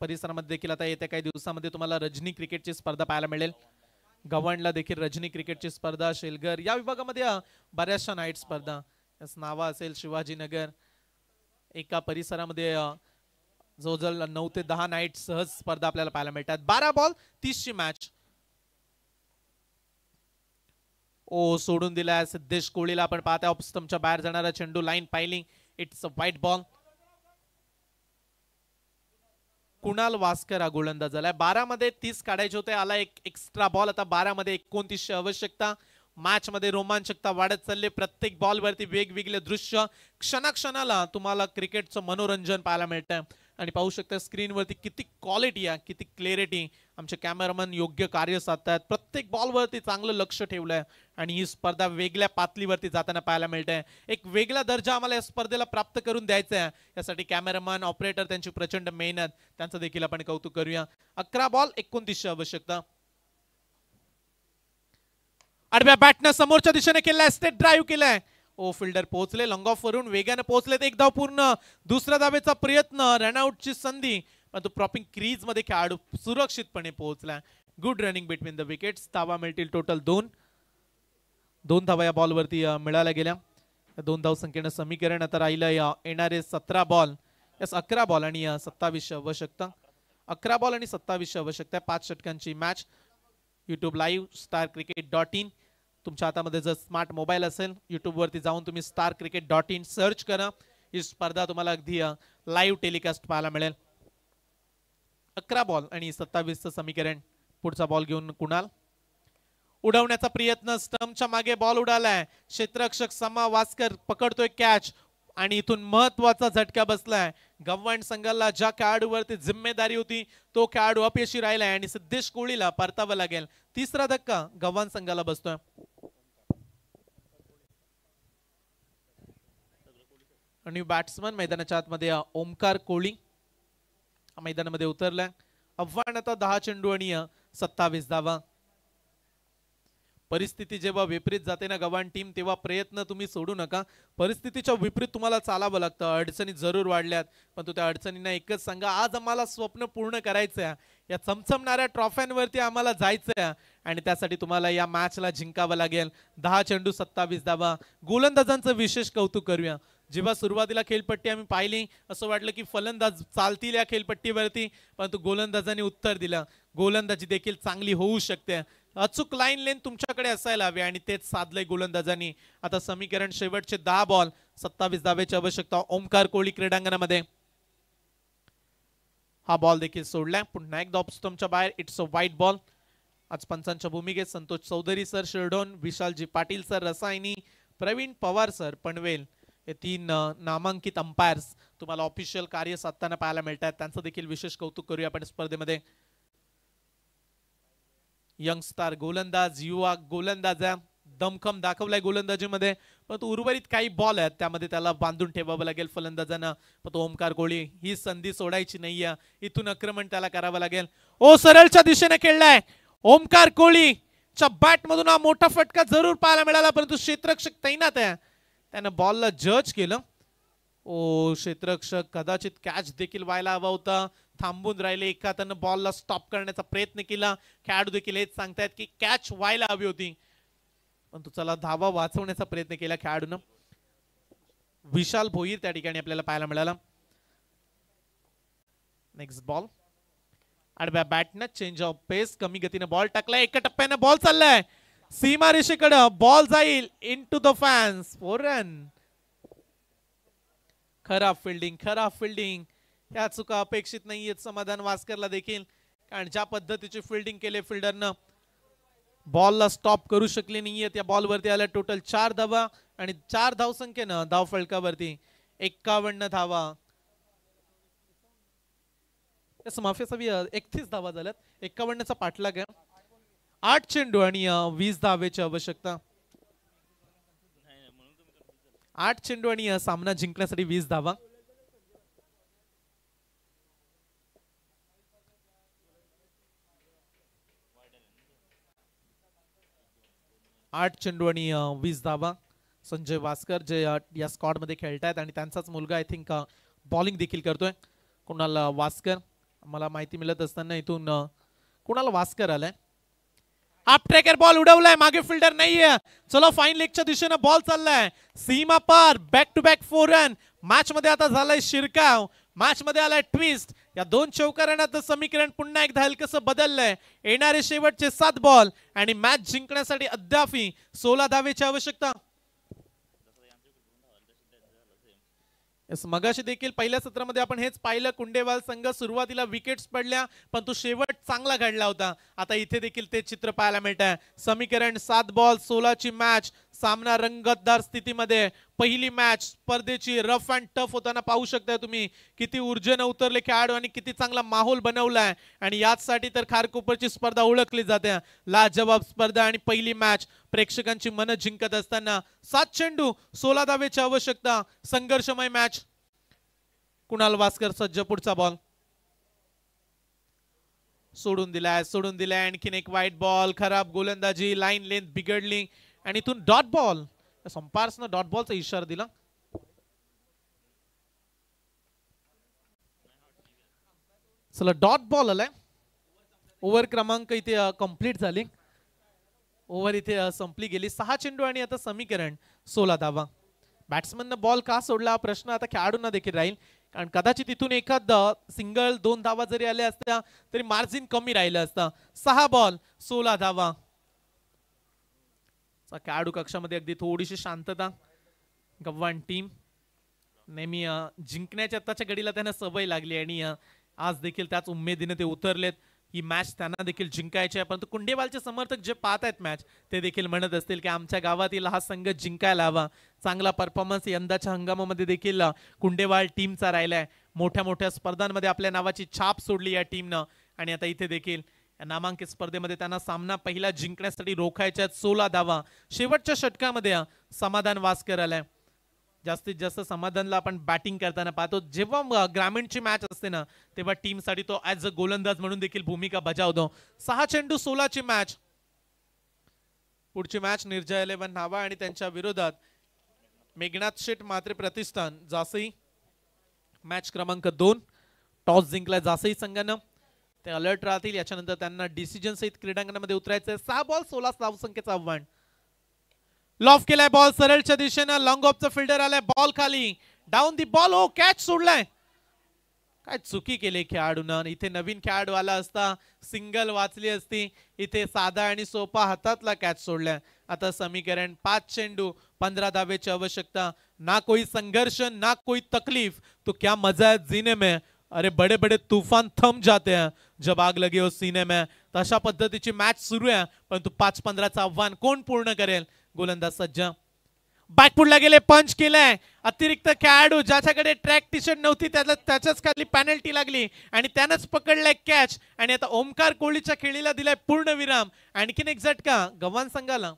Speaker 2: परिसरामध्ये देखील आता येत्या काही दिवसामध्ये तुम्हाला रजनी क्रिकेटची स्पर्धा पाहायला मिळेल. गव्हाणला देखील रजनी क्रिकेटची स्पर्धा. शेलगर या विभागामध्ये बऱ्याचशा नाईट स्पर्धा. नावा असेल शिवाजीनगर. एका परिसरामध्ये जवळजवळ 9 ते 10 नाईट सहज स्पर्धा आपल्याला पाहायला मिळतात. 12 बॉल 30 ची मॅच. सोडून दिलाय सिद्धेश कोळीला. आपण पाहता ऑफ स्टंपच्या बाहेर जाणारा चेंडू. Line piling. It's a white ball. Kunal Waskar हा गोलंदाज झालाय. 12 मध्ये 30 काढायचे होते. आला एक एक्स्ट्रा बॉल. आता 12 मध्ये 29 ची आवश्यकता. मॅच मध्ये रोमांचकता वाढत चालली. प्रत्येक बॉल वरती वेगवेगळे दृश्य. क्षणाक्षणाला तुम्हाला क्रिकेटचं मनोरंजन पाहायला मिळतंय आणि पाहू शकता स्क्रीनवरती किती क्वालिटी आहे, किती क्लॅरिटी. आमचे कॅमेरामन योग्य कार्य साधतात. प्रत्येक बॉल वरती चांगलं लक्ष ठेवलंय आणि ही स्पर्धा वेगळ्या पातळीवरती जाताना पाहायला मिळते. एक वेगळा दर्जा आम्हाला या स्पर्धेला प्राप्त करून द्यायचा आहे. यासाठी कॅमेरामन ऑपरेटर त्यांची प्रचंड मेहनत. त्यांचं देखील आपण कौतुक करूया. 11 बॉल 29 ची आवश्यकता. आडव्या बॅटनं समोरच्या दिशेने केलाय. स्टेट ड्राईव्ह केलाय. फिल्डर पोहोचले. लॉंग ऑफ वरून वेगाने पोहोचले. एक धाव पूर्ण. दुसऱ्या धावेचा प्रयत्न. रनआउटची संधी परंतु प्रॉपिंग क्रीज मध्ये खेळाडू सुरक्षितपणे पोहोचला. Good running between the wickets. धावा मिळतील टोटल 2 धावा या बॉल वरती मिळाल्या गेल्या. 2 धाव संख्येनं समीकरण आता राहिलं. येणारे 17 बॉल 11 बॉल आणि 27 आवश्यकता. 11 बॉल आणि 27 आवश्यकता. 5 षटकांची मॅच. YouTube live starcricket.in. तुमच्या हातामध्ये जर स्मार्ट मोबाईल असेल युट्यूब वरती जाऊन तुम्ही starcricket.in सर्च करा. ही स्पर्धा तुम्हाला अगदी लाईव्ह टेलिकास्ट पाहायला मिळेल. 11 बॉल आणि 27 चं समीकरण. पुढचा बॉल घेऊन कुणाल. उडवण्याचा प्रयत्न. स्टंपच्या मागे बॉल उडालाय. क्षेत्ररक्षक समा वास्कर पकडतोय कॅच आणि इथून महत्वाचा झटका बसलाय. गव्हाण संघाला ज्या खेळाडूवरती जिम्मेदारी होती तो खेळाडू अपयशी राहिलाय आणि सिद्धेश कोळीला परतावं लागेल. तिसरा धक्का गव्हाण संघाला बसतोय. न्यू बॅट्समन मैदानाच्या आतमध्ये ओमकार कोळी मैदानामध्ये उतरलाय. आव्हान आता 10 चेंडू आणि 27 धावा. परिस्थिती जेव्हा विपरीत जाते ना गव्हाण टीम, तेव्हा प्रयत्न तुम्ही सोडू नका. परिस्थितीच्या विपरीत तुम्हाला चालावं लागतं. अडचणी जरूर वाढल्यात, पण त्या अडचणींना एकच सांगा, आज आम्हाला स्वप्न पूर्ण करायचंय, या चमचमणाऱ्या ट्रॉफ्यांवरती आम्हाला जायचंय आणि त्यासाठी तुम्हाला या मॅचला जिंकावं लागेल. 10 चेंडू 27 धावा. गोलंदाजांचं विशेष कौतुक करूया. जेव्हा सुरुवातीला खेळपट्टी आम्ही पाहिली, असं वाटलं की फलंदाज चालतील या खेळपट्टीवरती, परंतु गोलंदाजांनी उत्तर दिलं. गोलंदाजी देखील चांगली होऊ शकते. अचूक लाईन लेन तुमच्याकडे असायला हवी आणि तेच साधलंय गोलंदाजांनी. आता समीकरण शेवटचे 10 बॉल 27 धावेची आवश्यकता ओमकार कोळी क्रीडांगणामध्ये. हा बॉल देखील सोडलाय. पुन्हा एकदा ऑफस्टंपच्या बाहेर. इट्स अ वाईट बॉल. आज पंचांच्या भूमिकेत Santosh Chaudhari sir Shirdon, Vishalji Patil sir Rasayani, Pravin Pawar sir Panvel हे 3 नामांकित अंपायर्स तुम्हाला ऑफिशियल कार्य साधताना पाहायला मिळतात. त्यांचं देखील विशेष कौतुक करूया आपण स्पर्धेमध्ये. यंगस्टार गोलंदाज, युवा गोलंदाज दमखम दाखवलाय गोलंदाजीमध्ये, पण उर्वरित काही बॉल आहेत त्यामध्ये त्याला बांधून ठेवावं लागेल फलंदाजांना. पण तो ओमकार कोळी ही संधी सोडायची नाहीये. इथून आक्रमण त्याला करावं लागेल. ओ सरळच्या दिशेने खेळलाय ओमकार कोळीच्या बॅट मधून. हा मोठा फटका जरूर पाहायला मिळाला, परंतु क्षेत्ररक्षक तैनात आहे, त्यानं बॉलला जज केलं. ओ क्षेत्ररक्षक कदाचित कॅच देखील व्हायला हवा होता, थांबून राहिले. एका त्यानं बॉलला स्टॉप करण्याचा प्रयत्न केला. खेळाडू देखील हेच सांगतायत की कॅच व्हायला हवी होती, पण तो चला धावा वाचवण्याचा प्रयत्न केला खेळाडूनं. विशाल भोईर त्या ठिकाणी आपल्याला पाहायला मिळाला. नेक्स्ट बॉल आडव्या बॅटनं चेंज ऑफ पेस, कमी गतीने बॉल टाकलाय. एका टप्प्याने बॉल चाललाय सीमा रेषेकडे. बॉल जाईल इनटू द फॅन्स. 4 रन. खराब फिल्डिंग, खराब फिल्डिंग. या चुका अपेक्षित नाहीयेत समाधान वास्करला देखील, कारण ज्या पद्धतीची फिल्डिंग केले फिल्डरनं, बॉलला स्टॉप करू शकले नाहीयेत. या बॉलवरती आल्या टोटल 4 धावा आणि 4 धावसंख्येनं धाव फलकावरती 51 धावा. माफी 31 धावा झाल्यात. 51चा पाठलाग आहे. 8 चेंडू आणि 20 धावेची आवश्यकता. 8 चेंडू आणि सामना जिंकण्यासाठी 20 धावा. आठ चेंडू आणि 20 धावा. संजय वास्कर जे या स्क्वॉड मध्ये खेळतायत आणि त्यांचाच मुलगा आय थिंक बॉलिंग देखील करतोय. कुणाल वास्कर, मला माहिती मिळत असताना इथून कुणाल वास्कर आलाय. आप ट्रॅकर बॉल उडवलाय, मागे फिल्डर नाहीये. चलो फाईन लेगच्या दिशेने बॉल चाललाय सीमा पार. Back to back 4 run. Match मध्ये आता झालाय शिरकाव, मॅच मध्ये आलाय ट्विस्ट. या 2 चौकारांचं समीकरण पुन्हा एकदा हलकसं बदललंय. येणारे शेवटचे 7 बॉल आणि मॅच जिंकण्यासाठी अद्यापही 16 धावेची आवश्यकता. मगाशी देखील पहिल्या सत्रामध्ये आपण हेच पाहिलं. कुंडेवाल संघ सुरुवातीला विकेट्स पडल्या, पण तो शेवट चांगला घडला होता. आता इथे देखील ते चित्र पाहायला मिळत आहे. समीकरण 7 बॉल 16 ची मॅच. सामना रंगतदार स्थितीमध्ये. पहिली मॅच स्पर्धेची रफ अँड टफ होताना पाहू शकता तुम्ही. किती ऊर्जेने उतरले खेळाडू आणि किती चांगला माहोल बनवलाय. आणि याचसाठी तर खारकोपरची स्पर्धा ओळखली जाते. लाजवाब स्पर्धा आणि पहिली मॅच प्रेक्षकांची मन जिंकत असताना 7 चेंडू 16 धावेची आवश्यकता. संघर्षमय मॅच. कुणाल वास्कर सज्ज. पुढचा बॉल सोडून दिलाय. आणखीन एक वाईट बॉल. खराब गोलंदाजी, लाईन लेंथ बिघडली आणि इथून डॉट बॉल. अंपायर्सनं डॉट बॉलचा इशारा दिला. चला डॉट बॉल आलाय. ओव्हर क्रमांक इथे कंप्लीट झाली. ओव्हर इथे संपली गेली. 6 चेंडू आणि आता समीकरण 16 धावा. बॅट्समननं बॉल का सोडला प्रश्न आता खेळाडूंना देखील राहील, कारण कदाचित इथून एखाद सिंगल 2 धावा जरी आल्या असत्या तरी मार्जिन कमी राहिलं असतं. 6 बॉल 16 धावा. खेळाडू कक्षामध्ये अगदी थोडीशी शांतता. गव्हाण टीम नेहमी जिंकण्याच्या आताच्या घडीला त्यांना सवय लागली आणि आज देखील त्याच उमेदीने ते उतरलेत. ही मॅच त्यांना देखील जिंकायची आहे, परंतु कुंडेवालचे समर्थक जे पाहत आहेत मॅच ते देखील म्हणत असतील की आमच्या गावातील हा संघ जिंकायला हवा. चांगला परफॉर्मन्स यंदाच्या हंगामामध्ये देखील कुंडेवाल टीमचा राहिलाय. मोठ्या मोठ्या स्पर्धांमध्ये आपल्या नावाची छाप सोडली या टीमनं आणि आता इथे देखील नामांकित स्पर्धेमध्ये त्यांना सामना पहिला जिंकण्यासाठी रोखायच्या 16 धावा. शेवटच्या षटकामध्ये समाधान वास्कर आलाय. जास्तीत जास्त समाधानला आपण बॅटिंग करताना पाहतो. जेव्हा ग्रामीणची मॅच असते ना तेव्हा टीमसाठी तो ऍज अ गोलंदाज म्हणून देखील भूमिका बजावतो. 6 चेंडू 16ची मॅच. पुढची मॅच निर्जय 11 नावा आणि त्यांच्या विरोधात मेघनाथ शेठ मात्रे प्रतिष्ठान जासई. मॅच क्रमांक 2. टॉस जिंकला जासई संघानं. ते अलर्ट राहतील. याच्यानंतर त्यांना डिसिजन सहित क्रीडांगणामध्ये उतरायचं. 6 बॉल 16 धावसंख्येचं आव्हान. लॉफ केलाय बॉल सरळच्या दिशेनं. लॉंग ऑफचा फिल्डर आलाय. बॉल खाली. Down the ball. ओ कॅच सोडलाय. काय चुकी केली खेळाडूनं. इथे नवीन खेळाडू आला असता सिंगल वाचली असती. इथे साधा आणि सोपा हातातला कॅच सोडलाय. आता समीकरण 5 चेंडू 15 धावेची आवश्यकता. ना कोई संघर्ष ना कोई तकलीफ तो क्या मजा है जीने में. अरे बड़े बड़े तूफान थम जाते हैं जब आग लगे हो सीने में. तशा पद्धतीची मॅच सुरू आहे. परंतु 5-15चं आव्हान कोण पूर्ण करेल. गोलंदाज सज्ज. बॅकफुटला गेले. पंच केलाय. अतिरिक्त खेळाडू ज्याच्याकडे ट्रॅक टी शर्ट नव्हती त्याच्याच खाली पेनल्टी लागली आणि त्यानंच पकडलाय कॅच. आणि आता ओमकार कोहलीच्या खेळीला दिलाय पूर्ण विराम. आणखीन एक झटका गव्हाण संघाला.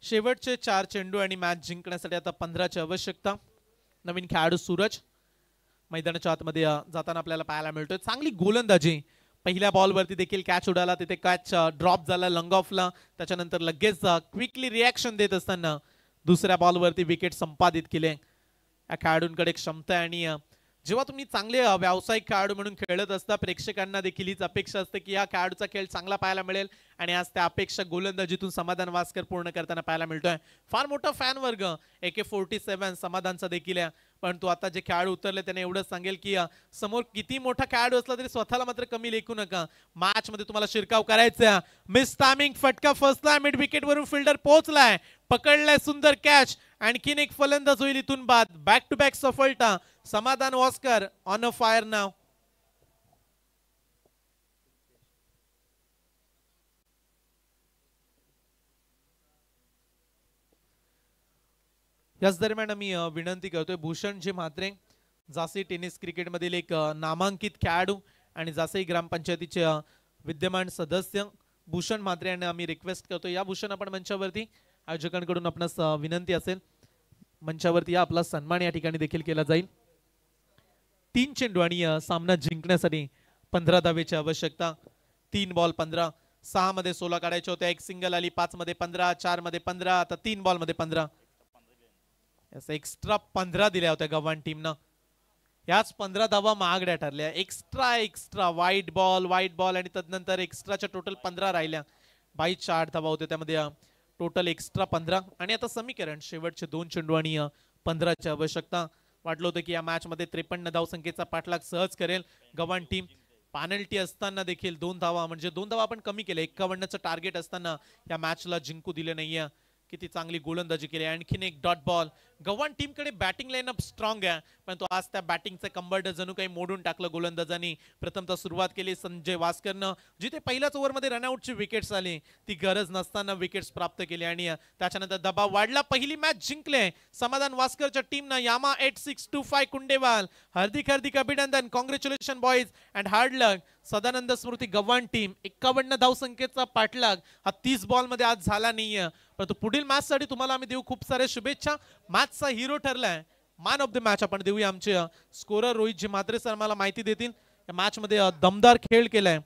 Speaker 2: शेवटचे 4 चेंडू आणि मॅच जिंकण्यासाठी आता 15ची आवश्यकता. नवीन खेळाडू सूरज मैदानाच्या आतमध्ये जाताना आपल्याला पाहायला मिळतोय. चांगली गोलंदाजी. पहिल्या बॉलवरती देखील कॅच उडाला. तिथे कॅच ड्रॉप झाला लॉंग ऑफला. त्याच्यानंतर लगेच क्विकली रिॲक्शन देत असताना दुसऱ्या बॉलवरती विकेट संपादित केले. या खेळाडूंकडे क्षमता आहे आणि जेव्हा तुम्ही चांगले व्यावसायिक खेळाडू म्हणून खेळत असता प्रेक्षकांना देखील हीच अपेक्षा असते की या खेळाडूचा खेळ चांगला पाहायला मिळेल. आणि आज त्या अपेक्षा गोलंदाजीतून समाधान वास्कर पूर्ण करताना पाहायला मिळतोय. फार मोठा फॅन वर्ग AK-47 समाधानचा देखील आहे. परंतु आता जे खेळाडू उतरले त्याने एवढंच सांगेल की समोर किती मोठा खेळाडू असला तरी स्वतःला मात्र कमी लेखू नका. मॅच मध्ये तुम्हाला शिरकाव करायचा. मिस टायमिंग फटका फसला. मिड विकेट वरून फिल्डर पोहोचलाय. पकडलाय सुंदर कॅच. आणखीन एक फलंदाज होईल इथून बाद. बॅक टू बॅक सफलता. समाधान वास्कर ऑन अ फायर नाव. याच दरम्यान मी विनंती करतोय भूषण जी म्हात्रे जासई टेनिस क्रिकेट मधील एक नामांकित खेळाडू आणि जासई ग्रामपंचायतीचे विद्यमान सदस्य भूषण म्हात्रे यांना आम्ही रिक्वेस्ट करतो. या भूषण आपण मंचावरती. आयोजकांकडून आपणास विनंती असेल मंचावरती या. आपला सन्मान या ठिकाणी देखील केला जाईल. 3 चेंडू आणि सामना जिंकण्यासाठी 15 धावेची आवश्यकता. 3 बॉल 15. 6 मध्ये 16 काढायचे होते. एक सिंगल आली. 5 मध्ये 15. 4 मध्ये 15. आता 3 बॉल मध्ये 15. एक्स्ट्रा 15 दिल्या होत्या गव्हाण टीमनं. याच 15 धावा महागड्या ठरल्या. एक्स्ट्रा वाईट बॉल आणि तदनंतर एक्स्ट्राच्या टोटल 15 राहिल्या. 22 8 धावा होत्या त्यामध्ये टोटल एक्स्ट्रा 15. आणि आता समीकरण शेवटचे 2 चेंडू आणि 15ची आवश्यकता. वाटलं होतं की या मॅच मध्ये 53 धावसंख्येचा पाठलाग सहज करेल गव्हाण टीम. पेनल्टी असताना देखील 2 धावा म्हणजे 2 धावा आपण कमी केले. 51चं टार्गेट असताना या मॅचला जिंकू दिले नाहीये. किती चांगली गोलंदाजी केली. आणखीन एक डॉट बॉल. गव्हाण टीम कडे बॅटिंग लाईनअप स्ट्रॉंग आहे परंतु आज त्या बॅटिंगचं कंबर्ट जणू काही मोडून टाकलं गोलंदाजांनी. प्रथमतः सुरुवात केली संजय वास्करनं. जिथे पहिल्याच ओव्हरमध्ये रनआउटची विकेट्स आली ती गरज नसताना विकेट्स प्राप्त केली आणि त्याच्यानंतर दबाव वाढला. पहिली मॅच जिंकले समाधान वास्करच्या टीमनं. यामा 8625 कुंडेवाल. हार्दिक अभिनंदन. Congratulation boys and hard luck. Sadanand Smriti Gavhan team 51 धावसंख्येचा पाठलाग हा 30 बॉल मध्ये आज झाला नाहीये. परंतु पुढील मॅच साठी तुम्हाला आम्ही देऊ खूप सारे शुभेच्छा. मॅचचा हिरो ठरलाय. मॅन ऑफ द मॅच आपण देऊया. आमचे स्कोरर रोहितजी म्हात्रे सर मला माहिती देतील. या मॅच मध्ये दमदार खेळ केलाय.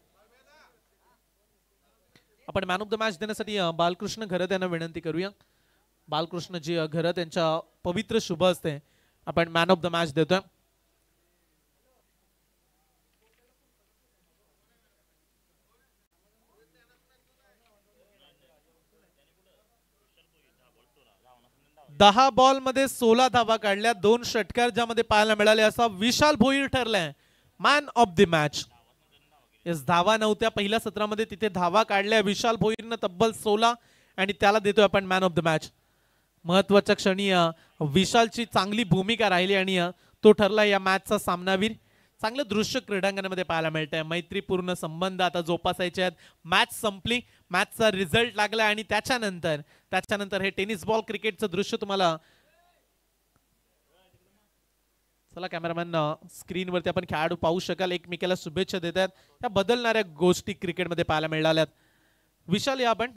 Speaker 2: आपण मॅन ऑफ द मॅच देण्यासाठी बालकृष्ण घरत यांना विनंती करूया. बालकृष्ण जी घरत यांच्या पवित्र शुभ असते आपण मॅन ऑफ द मॅच देतोय. दहा बॉल मध्ये 16 धावा काढल्या. 2 षटकार ज्यामध्ये पाहायला मिळाले असा विशाल भोईर ठरलाय मॅन ऑफ द मॅच. धावा नव्हत्या पहिल्या सत्रामध्ये तिथे धावा काढल्या विशाल भोईरनं तब्बल 16 आणि त्याला देतोय आपण मॅन ऑफ द मॅच. महत्वाच्या क्षणी विशालची चांगली भूमिका राहिली आणि तो ठरला या मॅचचा सामनावीर. चांगलं दृश्य क्रीडांगणामध्ये पाहायला मिळतंय. मैत्रीपूर्ण संबंध आता जोपासायचे आहेत. मॅच संपली. मॅचचा रिझल्ट लागला आणि त्याच्यानंतर हे टेनिस बॉल क्रिकेटचं दृश्य तुम्हाला चला कॅमेरामॅन, स्क्रीनवरती आपण खेळाडू पाहू शकाल, एकमेकाला शुभेच्छा देत आहेत. या बदलणाऱ्या गोष्टी क्रिकेटमध्ये पाहायला मिळाल्यात. विशाल, या आपण